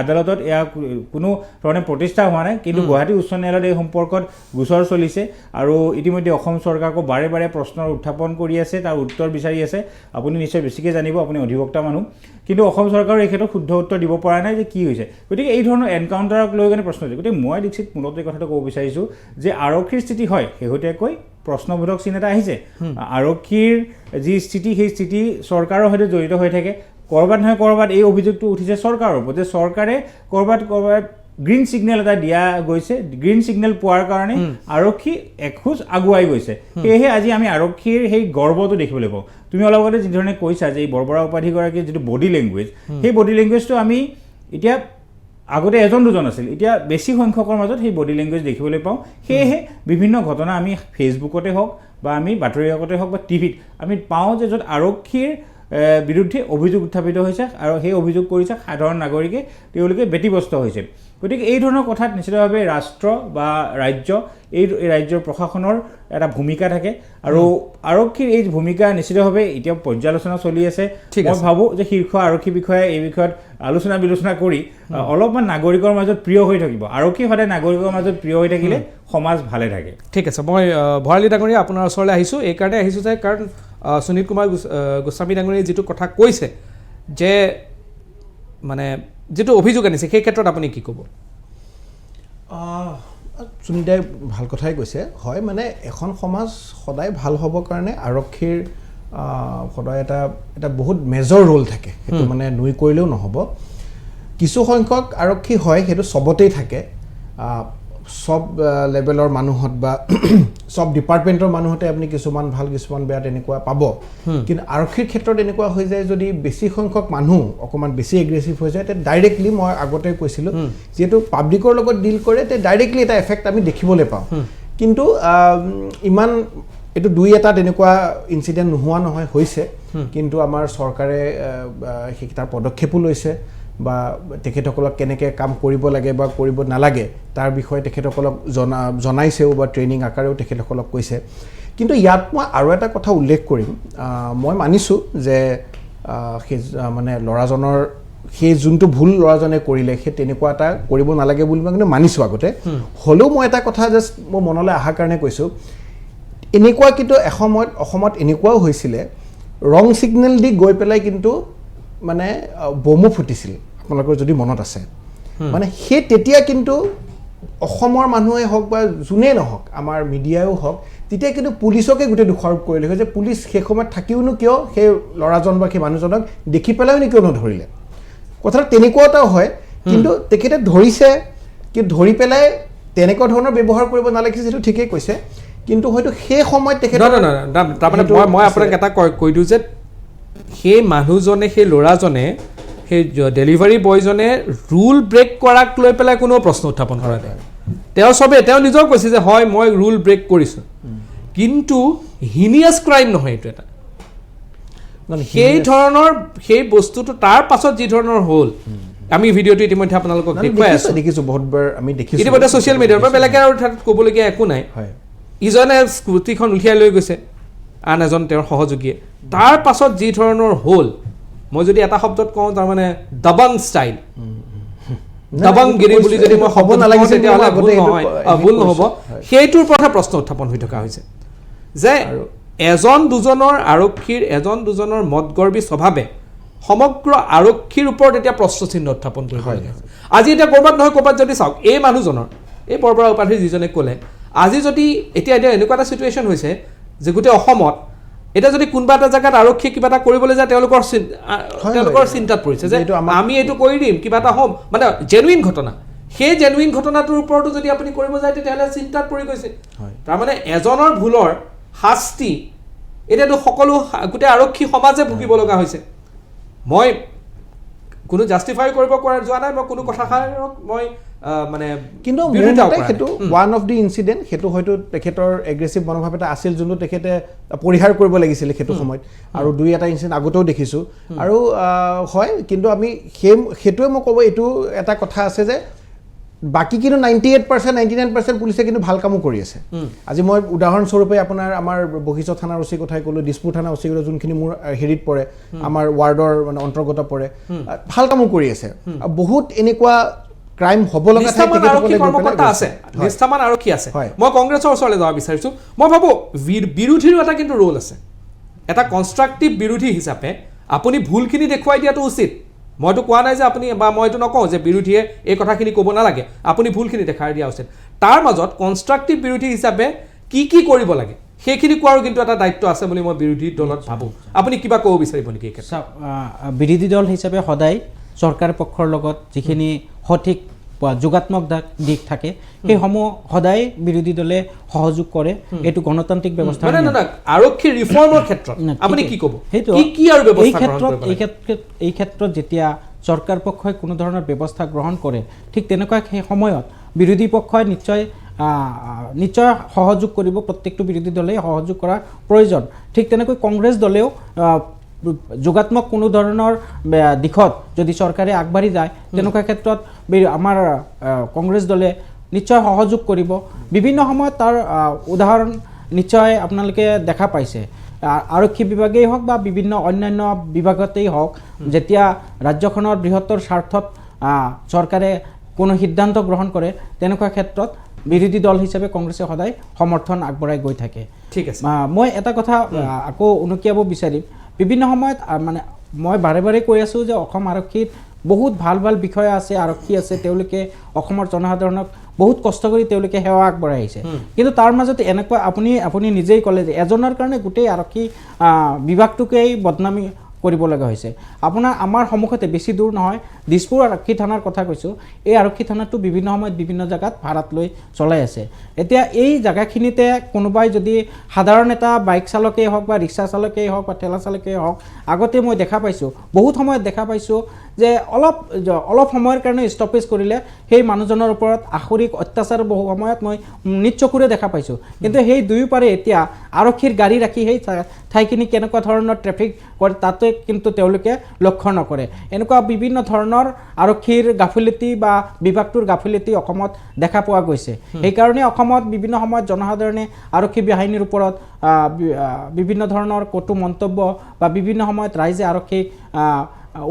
আদালতত এয়া কোনো ধৰণে প্ৰতিষ্ঠা হোৱা নাই কিন্তু গুৱাহাটী উচ্চ ন্যায়ালয়ত এই সম্পৰ্কত গোচৰ চলিছে আৰু ইতিমধ্যে অসম চৰকাৰকো বাৰে বাৰে প্ৰশ্নৰ উত্থাপন কৰি আছে তাৰ উত্তৰ বিচাৰি আছে আপুনি নিশ্চয় বেছিকৈ জানিব আপুনি অধিবক্তা মানুহ কিন্তু অসম চৰকাৰৰ এই ক্ষেত্ৰত শুদ্ধ উত্তৰ দিব পৰা নাই যে কি হৈছে গতিকে এই ধৰণৰ এনকাউণ্টাৰক লৈ কিনে প্ৰশ্ন হৈছে গতিকে মই দীক্ষিত মূলত এই কথাটো ক'ব বিচাৰিছোঁ যে আৰক্ষীৰ স্থিতি হয় শেহতীয়াকৈ প্ৰশ্নবোধক চিন এটা আহিছে আৰক্ষীৰ যি স্থিতি সেই স্থিতি চৰকাৰৰ সৈতে জড়িত হৈ থাকে ক'ৰবাত নহয় ক'ৰবাত এই অভিযোগটো উঠিছে চৰকাৰৰ ওপৰত যে চৰকাৰে ক'ৰবাত গ্ৰীণ ছিগনেল এটা দিয়া গৈছে গ্ৰীণ ছিগনেল পোৱাৰ কাৰণে আৰক্ষী এখোজ আগুৱাই গৈছে সেয়েহে আজি আমি আৰক্ষীৰ সেই গৰ্বটো দেখিবলৈ পাওঁ তুমি অলপ আগতে যিধৰণে কৈছা যে এই বৰবৰা উপাধিগৰাকীৰ যিটো বডি লেংগুৱেজ সেই বডি লেংগুৱেজটো আমি এতিয়া আগতে এজন দুজন আছিল এতিয়া বেছি সংখ্যকৰ মাজত সেই বডি লেংগুৱেজ দেখিবলৈ পাওঁ সেয়েহে বিভিন্ন ঘটনা আমি ফেচবুকতে হওক বা আমি বাতৰি কাকতে হওক বা টিভিত আমি পাওঁ যে য'ত আৰক্ষীৰ বিৰুদ্ধে অভিযোগ উত্থাপিত হৈছে আৰু সেই অভিযোগ কৰিছে সাধাৰণ নাগৰিকে তেওঁলোকে ব্যতিব্যস্ত হৈছে গতিকে এই ধৰণৰ কথাত নিশ্চিতভাৱে ৰাষ্ট্ৰ বা ৰাজ্য এই ৰাজ্যৰ প্ৰশাসনৰ এটা ভূমিকা থাকে আৰু আৰক্ষীৰ এই ভূমিকা নিশ্চিতভাৱে এতিয়া পৰ্যালোচনা চলি আছে মই ভাবোঁ যে শীৰ্ষ আৰক্ষী বিষয়াই এই বিষয়ত আলোচনা বিলোচনা কৰি অলপমান নাগৰিকৰ মাজত প্ৰিয় হৈ থাকিব আৰক্ষী সদায় নাগৰিকৰ মাজত প্ৰিয় হৈ থাকিলে সমাজ ভালে থাকে ঠিক আছে মই ভৰালী ডাঙৰীয়া আপোনাৰ ওচৰলৈ আহিছোঁ এইকাৰণে আহিছোঁ যে কাৰণ সুনীল কুমাৰ গোস্বামী ডাঙৰীয়াই যিটো কথা কৈছে যে মানে যিটো অভিযোগ আনিছে সেই ক্ষেত্ৰত আপুনি কি ক'ব সুনীলদাই ভাল কথাই কৈছে হয় মানে এখন সমাজ সদায় ভাল হ'বৰ কাৰণে আৰক্ষীৰ সদায় এটা বহুত মেজৰ ৰোল থাকে সেইটো মানে নুই কৰিলেও নহ'ব কিছু সংখ্যক আৰক্ষী হয় সেইটো চবতেই থাকে সব লেভেলৰ মানুহত বা সব ডিপাৰ্টমেণ্টৰ মানুহতে আপুনি কিছুমান ভাল কিছুমান বেয়া তেনেকুৱা পাব কিন্তু আৰক্ষীৰ ক্ষেত্ৰত এনেকুৱা হৈ যায় যদি বেছি সংখ্যক মানুহ অকণমান বেছি এগ্ৰেছিভ হৈ যায় তেতিয়া ডাইৰেক্টলি মই আগতে কৈছিলোঁ যিহেতু পাব্লিকৰ লগত ডিল কৰে তেতিয়া ডাইৰেক্টলি এটা এফেক্ট আমি দেখিবলৈ পাওঁ কিন্তু ইমান এইটো দুই এটা তেনেকুৱা ইনচিডেণ্ট নোহোৱা নহয় হৈছে কিন্তু আমাৰ চৰকাৰে তাৰ পদক্ষেপো লৈছে বা তেখেতসকলক কেনেকৈ কাম কৰিব লাগে বা কৰিব নালাগে তাৰ বিষয়ে তেখেতসকলক জনাইছেও বা ট্ৰেইনিং আকাৰেও তেখেতসকলক কৈছে কিন্তু ইয়াত মই আৰু এটা কথা উল্লেখ কৰিম মই মানিছোঁ যে সেই মানে ল'ৰাজনৰ সেই যোনটো ভুল ল'ৰাজনে কৰিলে সেই তেনেকুৱা এটা কৰিব নালাগে বুলি মই কিন্তু মানিছোঁ আগতে হ'লেও মই এটা কথা জাষ্ট মোৰ মনলৈ অহাৰ কাৰণে কৈছোঁ এনেকুৱা কিন্তু এসময়ত অসমত এনেকুৱাও হৈছিলে ৰং ছিগনেল দি গৈ পেলাই কিন্তু মানে বমো ফুটিছিল আপোনালোকৰ যদি মনত আছে মানে সেই তেতিয়া কিন্তু অসমৰ মানুহে হওক বা যোনেই নহওক আমাৰ মিডিয়াও হওক তেতিয়া কিন্তু পুলিচকে গোটেই দোষাৰোপ কৰিলে যে পুলিচ সেই সময়ত থাকিওনো কিয় সেই ল'ৰাজন বা সেই মানুহজনক দেখি পেলাইও কিয় নধৰিলে কথাটো তেনেকুৱা এটাও হয় কিন্তু তেখেতে ধৰিছে কিন্তু ধৰি পেলাই তেনেকুৱা ধৰণৰ ব্যৱহাৰ কৰিব নালাগিছে সেইটো ঠিকেই কৈছে কিন্তু হয়তো সেই সময়ত তেখেতে তাৰমানে মই আপোনাক এটা কৈ দিওঁ যে সেই মানুহজনে সেই ল'ৰাজনে সেই ডেলিভাৰী বয়জনে ৰুল ব্ৰেক কৰাক লৈ পেলাই কোনো প্ৰশ্ন উত্থাপন কৰা নাই তেওঁ নিজেও কৈছে যে হয় মই ৰুল ব্ৰেক কৰিছোঁ কিন্তু হিনিয়াছ ক্ৰাইম নহয় এইটো এটা সেই ধৰণৰ সেই বস্তুটো তাৰ পাছত যি ধৰণৰ হ'ল আমি ভিডিঅ'টো ইতিমধ্যে আপোনালোকক দেখুৱাই আছোঁ দেখিছোঁ বহুতবাৰ আমি দেখিছোঁ ইতিমধ্যে ছ'চিয়েল মিডিয়াৰ পৰা বেলেগে আৰু তাত ক'বলগীয়া একো নাই ইজনে স্কুটিখন উলিয়াই লৈ গৈছে আন এজন তেওঁৰ সহযোগীয়ে তাৰ পাছত যি ধৰণৰ হ'ল মই যদি এটা শব্দত কওঁ তাৰমানে দবং ষ্টাইল দবংগিৰি বুলি যদি মই শব্দ নালাগিছে তেতিয়াহ'লে ভুল নহ'ব সেইটোৰ পৰা প্ৰশ্ন উত্থাপন হৈ থকা হৈছে যে এজন দুজনৰ আৰক্ষীৰ এজন দুজনৰ মদগৰ্বী স্বভাৱে সমগ্ৰ আৰক্ষীৰ ওপৰত এতিয়া প্ৰশ্নচিহ্ন উত্থাপন কৰিব আজি এতিয়া ক'ৰবাত নহয় ক'ৰবাত যদি চাওক এই মানুহজনৰ এই বৰবৰা উপাধিৰ যিজনে ক'লে আজি যদি এতিয়া এনেকুৱা এটা চিটুৱেশ্যন হৈছে যে গোটেই অসমত এটা যদি কোনোবা এটা জেগাত আৰক্ষী কিবা এটা কৰিবলৈ যায় তেওঁলোকৰ চিন্তাত পৰিছে যে আমি এইটো কৰি দিম কিবা এটা হ'ম মানে জেনুইন ঘটনা সেই জেনুইন ঘটনাটোৰ ওপৰতো যদি আপুনি কৰিব যায় তেতিয়াহ'লে চিন্তাত পৰি গৈছে তাৰমানে এজনৰ ভুলৰ শাস্তি এতিয়াতো সকলো গোটেই আৰক্ষী সমাজে ভুগিব লগা হৈছে মই কোনো জাষ্টিফাই কৰিব যোৱা নাই মই কোনো কথাষাৰক মই মানে কিন্তু মোৰ মতে সেইটো ওৱান অফ দি ইনচিডেণ্ট সেইটো হয়তো তেখেতৰ এগ্ৰেছিভ মনোভাৱ এটা আছিল যোনটো তেখেতে পৰিহাৰ কৰিব লাগিছিলে সেইটো সময়ত আৰু দুই এটা ইনচিডেণ্ট আগতেও দেখিছোঁ আৰু হয় কিন্তু আমি সেইটোৱে মই ক'ব এইটো এটা কথা আছে যে বাকী কিন্তু 98% 99% পুলিচে কিন্তু ভাল কামো কৰি আছে আজি মই উদাহৰণস্বৰূপে আপোনাৰ আমাৰ বশিষ্ঠ থানাৰ ওচি কথাই ক'লোঁ দিছপুৰ থানাৰ ওচি যোনখিনি মোৰ হেৰিত পৰে আমাৰ ৱাৰ্ডৰ মানে অন্তৰ্গত পৰে ভাল কামো কৰি আছে বহুত এনেকুৱা ক্ৰাইম হ'ব লগা নিষ্ঠামান আৰক্ষী আছে মই কংগ্ৰেছৰ ওচৰলৈ যাব বিচাৰিছোঁ মই ভাবোঁ বিৰোধীৰো এটা কিন্তু ৰোল আছে এটা কনষ্ট্ৰাকটিভ বিৰোধী হিচাপে আপুনি ভুলখিনি দেখুৱাই দিয়াটো উচিত মইতো কোৱা নাই যে আপুনি বা মইতো নকওঁ যে বিৰোধীয়ে এই কথাখিনি ক'ব নালাগে আপুনি ভুলখিনি দেখাই দিয়া উচিত তাৰ মাজত কনষ্ট্ৰাকটিভ বিৰোধী হিচাপে কি কৰিব লাগে সেইখিনি কোৱাৰো কিন্তু এটা দায়িত্ব আছে বুলি মই বিৰোধী দলত ভাবোঁ আপুনি কিবা ক'ব বিচাৰিব নেকি এই ক্ষেত্ৰত বিৰোধী দল হিচাপে সদায় চৰকাৰ পক্ষৰ লগত যিখিনি সঠিক যোগাত্মক দিশ থাকে সেইসমূহ সদায় বিৰোধী দলে সহযোগ কৰে এইটো গণতান্ত্ৰিক ব্যৱস্থা আৰক্ষী ৰিফৰ্মৰ ক্ষেত্ৰত আপুনি কি ক'ব সেইটো কি আৰু এই ক্ষেত্ৰত যেতিয়া চৰকাৰ পক্ষই কোনো ধৰণৰ ব্যৱস্থা গ্ৰহণ কৰে ঠিক তেনেকুৱা সেই সময়ত বিৰোধী পক্ষই নিশ্চয় সহযোগ কৰিব প্ৰত্যেকটো বিৰোধী দলে সহযোগ কৰাৰ প্ৰয়োজন ঠিক তেনেকৈ কংগ্ৰেছ দলেও যোগাত্মক কোনো ধৰণৰ দিশত যদি চৰকাৰে আগবাঢ়ি যায় তেনেকুৱা ক্ষেত্ৰত আমাৰ কংগ্ৰেছ দলে নিশ্চয় সহযোগ কৰিব বিভিন্ন সময়ত তাৰ উদাহৰণ নিশ্চয় আপোনালোকে দেখা পাইছে আৰক্ষী বিভাগেই হওক বা বিভিন্ন অন্যান্য বিভাগতেই হওক যেতিয়া ৰাজ্যখনৰ বৃহত্তৰ স্বাৰ্থত চৰকাৰে কোনো সিদ্ধান্ত গ্ৰহণ কৰে তেনেকুৱা ক্ষেত্ৰত বিৰোধী দল হিচাপে কংগ্ৰেছে সদায় সমৰ্থন আগবঢ়াই গৈ থাকে ঠিক আছে মই এটা কথা আকৌ উনুকিয়াব বিচাৰিম বিভিন্ন সময়ত মানে মই বাৰে বাৰে কৈ আছোঁ যে অসম আৰক্ষীত বহুত ভাল বিষয় আছে আৰক্ষী আছে তেওঁলোকে অসমৰ জনসাধাৰণক বহুত কষ্ট কৰি তেওঁলোকে সেৱা আগবঢ়াই আহিছে কিন্তু তাৰ মাজতে এনেকুৱা আপুনি নিজেই ক'লে যে এজনৰ কাৰণে গোটেই আৰক্ষী বিভাগটোকেই বদনামী কৰিব লগা হৈছে আমাৰ সন্মুখতে বেছি দূৰ নহয় দিছপুৰ আৰক্ষী থানাৰ কথা কৈছোঁ এই আৰক্ষী থানাটো বিভিন্ন সময়ত বিভিন্ন জেগাত ভাড়াত লৈ চলাই আছে এতিয়া এই জেগাখিনিতে কোনোবাই যদি সাধাৰণ এটা বাইক চালকেই হওক বা ৰিক্সা চালকেই হওক বা ঠেলা চালকেই হওক আগতে মই দেখা পাইছোঁ বহুত সময়ত দেখা পাইছোঁ যে অলপ সময়ৰ কাৰণে ষ্টপেজ কৰিলে সেই মানুহজনৰ ওপৰত আখৰিক অত্যাচাৰ বহু সময়ত মই নিজ চকুৰে দেখা পাইছোঁ কিন্তু সেই দুয়োপাৰে এতিয়া আৰক্ষীৰ গাড়ী ৰাখি সেই ঠাইখিনি কেনেকুৱা ধৰণৰ ট্ৰেফিক কৰে তাতে কিন্তু তেওঁলোকে লক্ষ্য নকৰে এনেকুৱা বিভিন্ন ধৰণৰ আৰক্ষীৰ গাফিলতি বা বিভাগটোৰ গাফিলতি অসমত দেখা পোৱা গৈছে সেইকাৰণে অসমত বিভিন্ন সময়ত জনসাধাৰণে আৰক্ষী বাহিনীৰ ওপৰত বিভিন্ন ধৰণৰ কটু মন্তব্য বা বিভিন্ন সময়ত ৰাইজে আৰক্ষীক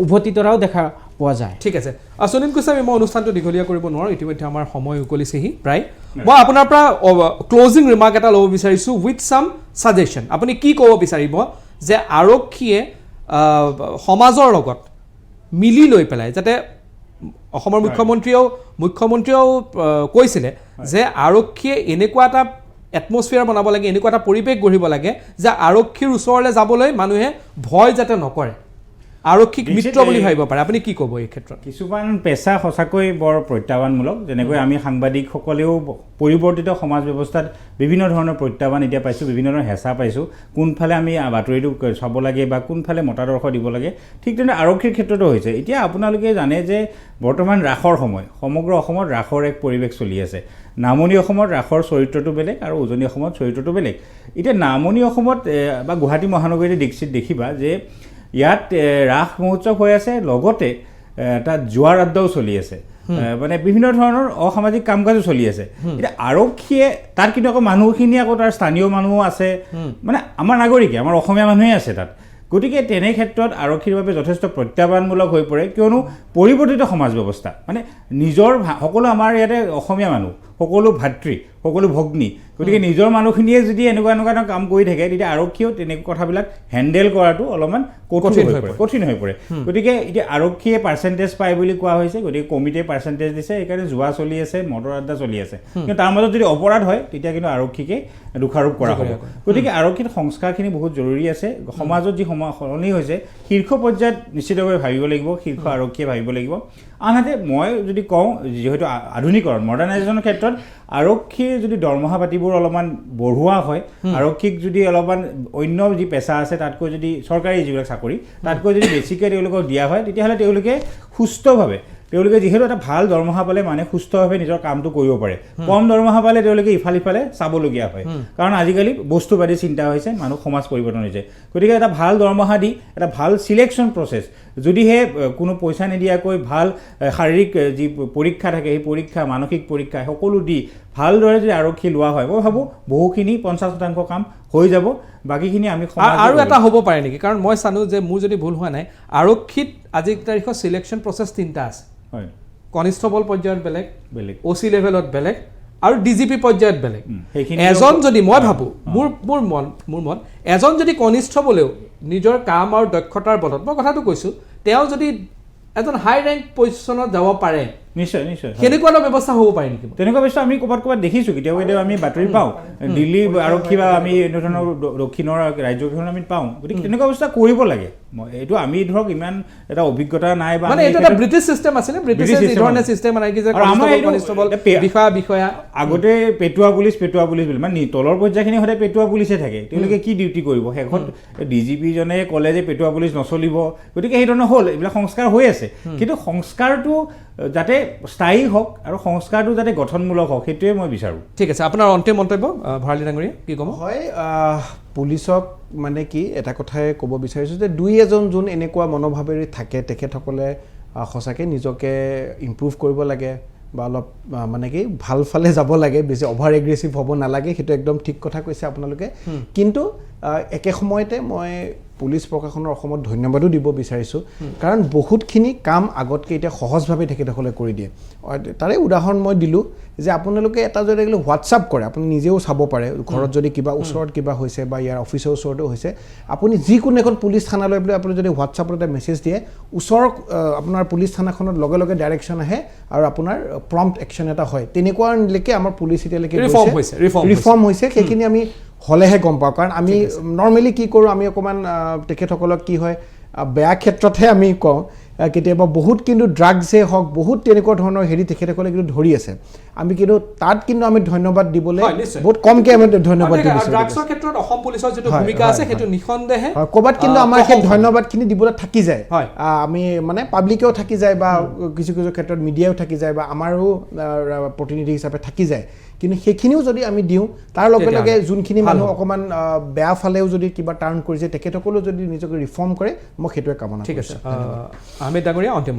উভতি তৰাও দেখা পোৱা যায় ঠিক আছে সুনীল গোস্বামী মই অনুষ্ঠানটো দীঘলীয়া কৰিব নোৱাৰোঁ ইতিমধ্যে আমাৰ সময় উকলিছেহি প্ৰায় মই আপোনাৰ পৰা ক্লজিং ৰিমাৰ্ক এটা ল'ব বিচাৰিছোঁ উইথ চাম ছাজেশ্যন আপুনি কি ক'ব বিচাৰিব যে আৰক্ষীয়ে সমাজৰ লগত মিলি লৈ পেলাই যাতে অসমৰ মুখ্যমন্ত্ৰীয়েও কৈছিলে যে আৰক্ষীয়ে এনেকুৱা এটা এটমছফিয়াৰ বনাব লাগে এনেকুৱা এটা পৰিৱেশ গঢ়িব লাগে যে আৰক্ষীৰ ওচৰলৈ যাবলৈ মানুহে ভয় যাতে নকৰে আৰক্ষীক মিত্ৰ বুলি ভাবিব পাৰে আপুনি কি ক'ব এই ক্ষেত্ৰত কিছুমান পেচা সঁচাকৈ বৰ প্ৰত্যাহ্বানমূলক যেনেকৈ আমি সাংবাদিকসকলেও পৰিৱৰ্তিত সমাজ ব্যৱস্থাত বিভিন্ন ধৰণৰ প্ৰত্যাহ্বান এতিয়া পাইছোঁ বিভিন্ন ধৰণৰ হেঁচা পাইছোঁ কোনফালে আমি বাতৰিটো চাব লাগে বা কোনফালে মতাদৰ্শ দিব লাগে ঠিক তেনেদৰে আৰক্ষীৰ ক্ষেত্ৰতো হৈছে এতিয়া আপোনালোকে জানে যে বৰ্তমান ৰাসৰ সময় সমগ্ৰ অসমত ৰাসৰ এক পৰিৱেশ চলি আছে নামনি অসমত ৰাসৰ চৰিত্ৰটো বেলেগ আৰু উজনি অসমত চৰিত্ৰটো বেলেগ এতিয়া নামনি অসমত বা গুৱাহাটী মহানগৰীৰ দীক্ষিত দেখিবা যে ইয়াত ৰাস মহোৎসৱ হৈ আছে লগতে তাত জোৱাৰ আড্ডাও চলি আছে মানে বিভিন্ন ধৰণৰ অসামাজিক কাম কাজো চলি আছে এতিয়া আৰক্ষীয়ে তাত কিন্তু আকৌ মানুহখিনি আকৌ তাৰ স্থানীয় মানুহো আছে মানে আমাৰ নাগৰিকে আমাৰ অসমীয়া মানুহেই আছে তাত গতিকে তেনে ক্ষেত্ৰত আৰক্ষীৰ বাবে যথেষ্ট প্ৰত্যাহ্বানমূলক হৈ পৰে কিয়নো পৰিৱৰ্তিত সমাজ ব্যৱস্থা মানে নিজৰ সকলো আমাৰ ইয়াতে অসমীয়া মানুহ সকলো ভাতৃ সকলো ভগ্নী গতিকে নিজৰ মানুহখিনিয়ে যদি এনেকুৱা এটা কাম কৰি থাকে তেতিয়া আৰক্ষীয়েও তেনেকুৱা কথাবিলাক হেণ্ডেল কৰাটো অলপমান কঠিন হৈ পৰে গতিকে এতিয়া আৰক্ষীয়ে পাৰ্চেণ্টেজ পায় বুলি কোৱা হৈছে গতিকে কমিটিয়ে পাৰ্চেণ্টেজ দিছে সেইকাৰণে জোৱা চলি আছে মটৰ আড্ডা চলি আছে কিন্তু তাৰ মাজত যদি অপৰাধ হয় তেতিয়া কিন্তু আৰক্ষীকে দোষাৰোপ কৰা হ'ব গতিকে আৰক্ষীৰ সংস্কাৰখিনি বহুত জৰুৰী আছে সমাজত যি সলনি হৈছে শীৰ্ষ পৰ্যায়ত নিশ্চিতভাৱে ভাবিব লাগিব শীৰ্ষ আৰক্ষীয়ে ভাবিব লাগিব আনহাতে মই যদি কওঁ যিহেতু আধুনিকৰণ মডাৰ্ণাইজেশ্যনৰ ক্ষেত্ৰত আৰক্ষীৰ যদি দৰমহা পাতিব সেইবোৰ অলপমান বঢ়োৱা হয় আৰক্ষীক যদি অলপমান অন্য যি পেচা আছে তাতকৈ যদি চৰকাৰী যিবিলাক চাকৰি তাতকৈ যদি বেছিকৈ তেওঁলোকক দিয়া হয় তেতিয়াহ'লে তেওঁলোকে সুস্থভাৱে তেওঁলোকে যিহেতু এটা ভাল দৰমহা পালে মানে সুস্থভাৱে নিজৰ কামটো কৰিব পাৰে কম দৰমহা পালে তেওঁলোকে ইফালে চাবলগীয়া হয় কাৰণ আজিকালি বস্তু পাতি চিন্তা হৈছে মানুহ সমাজ পৰিৱৰ্তন হৈছে গতিকে এটা ভাল দৰমহা দি এটা ভাল চিলেকশ্যন প্ৰচেছ যদিহে কোনো পইচা নিদিয়াকৈ ভাল শাৰীৰিক যি পৰীক্ষা থাকে সেই পৰীক্ষা মানসিক পৰীক্ষা সকলো দি ভালদৰে যদি আৰক্ষী লোৱা হয় মই ভাবোঁ বহুখিনি 50% কাম হৈ যাব বাকীখিনি আমি আৰু এটা হ'ব পাৰে নেকি কাৰণ মই জানো যে মোৰ যদি ভুল হোৱা নাই আৰক্ষীত আজিৰ তাৰিখত চিলেকশ্যন প্ৰচেছ 3টা আছে হয় কনিষ্টেবল পৰ্যায়ত বেলেগ OC লেভেলত বেলেগ আৰু DGP পৰ্যায়ত বেলেগ এজন যদি মই ভাবোঁ মোৰ মন এজন যদি কনিষ্টেবলেও নিজৰ কাম আৰু দক্ষতাৰ বলত মই কথাটো কৈছোঁ তেওঁ যদি এজন হাই ৰেংক পজিশ্যনত যাব পাৰে নিশ্চয় সেনেকুৱা এটা ব্যৱস্থা হ'ব পাৰে নেকি তেনেকুৱা ব্যৱস্থা আমি ক'ৰবাত দেখিছোঁ কেতিয়াবা আমি বাতৰি পাওঁ দিল্লী আৰক্ষী বা আমি এনে ধৰণৰ দক্ষিণৰ ৰাজ্যকেইখন আমি পাওঁ গতিকে তেনেকুৱা ব্যৱস্থা কৰিব লাগে এইটো আমি ধৰক ইমান এটা অভিজ্ঞতা নাই বা মানে এইটো এটা ব্ৰিটিছ চিষ্টেম আছিলে ব্ৰিটিছে যি ধৰণে চিষ্টেম বনাইছে যে কনিষ্টেবল বিষয়া আগতে পেটুৱা পুলিচ বুলি মানে তলৰ পৰ্যায়খিনি সদায় পেটুৱা পুলিচে থাকে তেওঁলোকে কি ডিউটি কৰিব শেষত DGP জনে ক'লে যে পেটুৱা পুলিচ নচলিব গতিকে সেই ধৰণৰ হ'ল এইবিলাক সংস্কাৰ হৈ আছে কিন্তু সংস্কাৰটো যাতে স্থায়ী হওক আৰু সংস্কাৰটো যাতে গঠনমূলক হওক সেইটোৱে মই বিচাৰোঁ ঠিক আছে আপোনাৰ অন্তিম মন্তব্য ভৰালী ডাঙৰীয়া কি ক'ব হয় পুলিচক মানে কি এটা কথাই ক'ব বিচাৰিছোঁ যে দুই এজন যোন এনেকুৱা মনোভাৱেৰে থাকে তেখেতসকলে সঁচাকৈ নিজকে ইম্প্ৰুভ কৰিব লাগে বা অলপ মানে কি ভাল ফালে যাব লাগে বেছি অভাৰ এগ্ৰেছিভ হ'ব নালাগে সেইটো একদম ঠিক কথা কৈছে আপোনালোকে কিন্তু একে সময়তে মই পুলিচ প্ৰশাসনৰ অসমত ধন্যবাদো দিব বিচাৰিছোঁ কাৰণ বহুতখিনি কাম আগতকৈ এতিয়া সহজভাৱে তেখেতসকলে কৰি দিয়ে তাৰে উদাহৰণ মই দিলোঁ যে আপোনালোকে এটা যদি হোৱাটছআপ কৰে আপুনি নিজেও চাব পাৰে ঘৰত যদি কিবা ওচৰত কিবা হৈছে বা ইয়াৰ অফিচৰ ওচৰতো হৈছে আপুনি যিকোনো এখন পুলিচ থানালৈ বুলি আপুনি যদি হোৱাটছআপত এটা মেছেজ দিয়ে ওচৰৰ আপোনাৰ পুলিচ থানাখনত লগে লগে ডাইৰেকশ্যন আহে আৰু আপোনাৰ প্ৰম্পট একশ্যন এটা হয় তেনেকুৱালৈকে আমাৰ পুলিচ এতিয়ালৈকে ৰিফৰ্ম হৈছে সেইখিনি আমি হলেহে গম পাওঁ কাৰণ আমি নৰ্মেলি কি কৰোঁ আমি অকণমান তেখেতসকলক কি হয় বেয়া ক্ষেত্ৰতহে আমি কওঁ কেতিয়াবা বহুত কিন্তু ড্ৰাগছে হওক বহুত তেনেকুৱা ধৰণৰ হেৰি তেখেতসকলে কিন্তু ধৰি আছে আমি কিন্তু তাত কিন্তু আমি ধন্যবাদ দিবলৈ বহুত কমকৈ আমি ধন্যবাদ দিব ড্ৰাগছৰ ক্ষেত্ৰত অসম পুলিচৰ যিটো ভূমিকা আছে সেইটো নিঃসন্দেহে ক'ৰবাত কিন্তু আমাৰ সেই ধন্যবাদখিনি দিবলৈ থাকি যায় আমি মানে পাব্লিকেও থাকি যায় বা কিছু ক্ষেত্ৰত মিডিয়াও থাকি যায় বা আমাৰো প্ৰতিনিধি হিচাপে থাকি যায় কিন্তু সেইখিনিও যদি আমি দিওঁ তাৰ লগে লগে যোনখিনি মানুহ অকণমান বেয়া ফালেও যদি কিবা টাৰ্ণ কৰিছে তেখেতসকলেও যদি নিজকে ৰিফৰ্ম কৰে মই সেইটোৱে কামনা ঠিক আছে আহমেদ ডাঙৰীয়া অন্তিম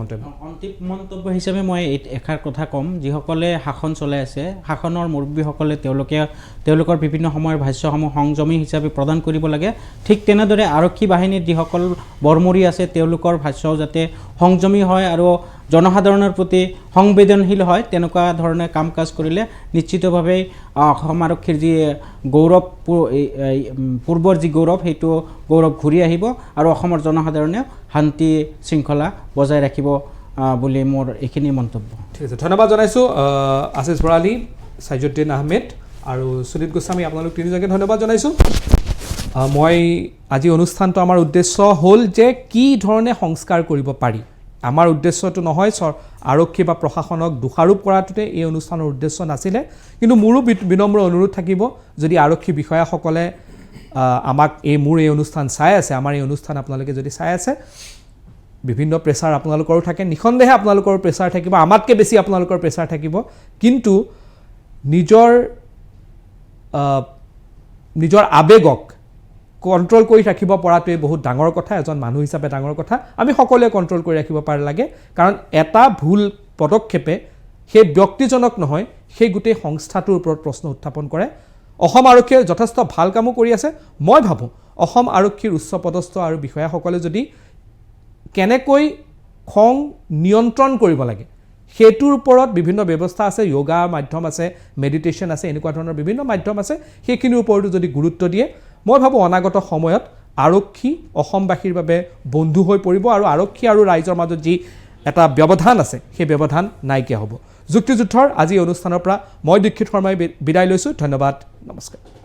মন্তব্য হিচাপে মই এষাৰ কথা ক'ম যিসকলে শাসন চলাই আছে শাসনৰ মুৰব্বীসকলে তেওঁলোকৰ বিভিন্ন সময়ৰ ভাষ্যসমূহ সংযমী হিচাপে প্ৰদান কৰিব লাগে ঠিক তেনেদৰে আৰক্ষী বাহিনীৰ যিসকল বৰমূৰী আছে তেওঁলোকৰ ভাষ্যও যাতে সংযমী হয় আৰু জনসাধাৰণৰ প্ৰতি সংবেদনশীল হয় তেনেকুৱা ধৰণে কাম কাজ কৰিলে নিশ্চিতভাৱে অসম আৰক্ষীৰ যি গৌৰৱ পূৰ্বৰ যি গৌৰৱ সেইটো গৌৰৱ ঘূৰি আহিব আৰু অসমৰ জনসাধাৰণেও শান্তি শৃংখলা বজাই ৰাখিব বুলি মোৰ এইখিনি মন্তব্য ঠিক আছে ধন্যবাদ জনাইছোঁ আশিষ ভৰালী সাইজুদ্দিন আহমেদ আৰু সুনীত গোস্বামী আপোনালোক তিনিজনকে ধন্যবাদ জনাইছোঁ মই আজি অনুষ্ঠানটো আমাৰ উদ্দেশ্য হ'ল যে কি ধৰণে সংস্কাৰ কৰিব পাৰি আমাৰ উদ্দেশ্যটো নহয় আৰক্ষী বা প্ৰশাসনক দোষাৰোপ কৰাটোতে এই অনুষ্ঠানৰ উদ্দেশ্য নাছিলে কিন্তু মোৰো বিনম্ৰ অনুৰোধ থাকিব যদি আৰক্ষী বিষয়াসকলে আমাক মোৰ এই অনুষ্ঠান চাই আছে আমাৰ এই অনুষ্ঠান আপোনালোকে যদি চাই আছে বিভিন্ন প্ৰেছাৰ আপোনালোকৰো থাকে নিঃসন্দেহে আপোনালোকৰ প্ৰেছাৰ থাকিব আমাতকৈ বেছি আপোনালোকৰ প্ৰেছাৰ থাকিব কিন্তু নিজৰ আৱেগক কণ্ট্ৰল কৰি ৰাখিব পৰাটোৱে বহুত ডাঙৰ কথা এজন মানুহ হিচাপে ডাঙৰ কথা আমি সকলোৱে কণ্ট্ৰল কৰি ৰাখিব পাৰে লাগে কাৰণ এটা ভুল পদক্ষেপে সেই ব্যক্তিজনক নহয় সেই গোটেই সংস্থাটোৰ ওপৰত প্ৰশ্ন উত্থাপন কৰে অসম আৰক্ষীয়ে যথেষ্ট ভাল কামো কৰি আছে মই ভাবোঁ অসম আৰক্ষীৰ উচ্চপদস্থ আৰু বিষয়াসকলে যদি কেনেকৈ খং নিয়ন্ত্ৰণ কৰিব লাগে সেইটোৰ ওপৰত বিভিন্ন ব্যৱস্থা আছে যোগা মাধ্যম আছে মেডিটেশ্যন আছে এনেকুৱা ধৰণৰ বিভিন্ন মাধ্যম আছে সেইখিনিৰ ওপৰতো যদি গুৰুত্ব দিয়ে মই ভাবোঁ অনাগত সময়ত আৰক্ষী অসমবাসীৰ বাবে বন্ধু হৈ পৰিব আৰু আৰক্ষী আৰু ৰাইজৰ মাজত যি এটা ব্যৱধান আছে সেই ব্যৱধান নাইকিয়া হ'ব যুক্তিযুদ্ধৰ আজি অনুষ্ঠানৰ পৰা মই দীক্ষিত শৰ্মাই বিদায় লৈছোঁ ধন্যবাদ নমস্কাৰ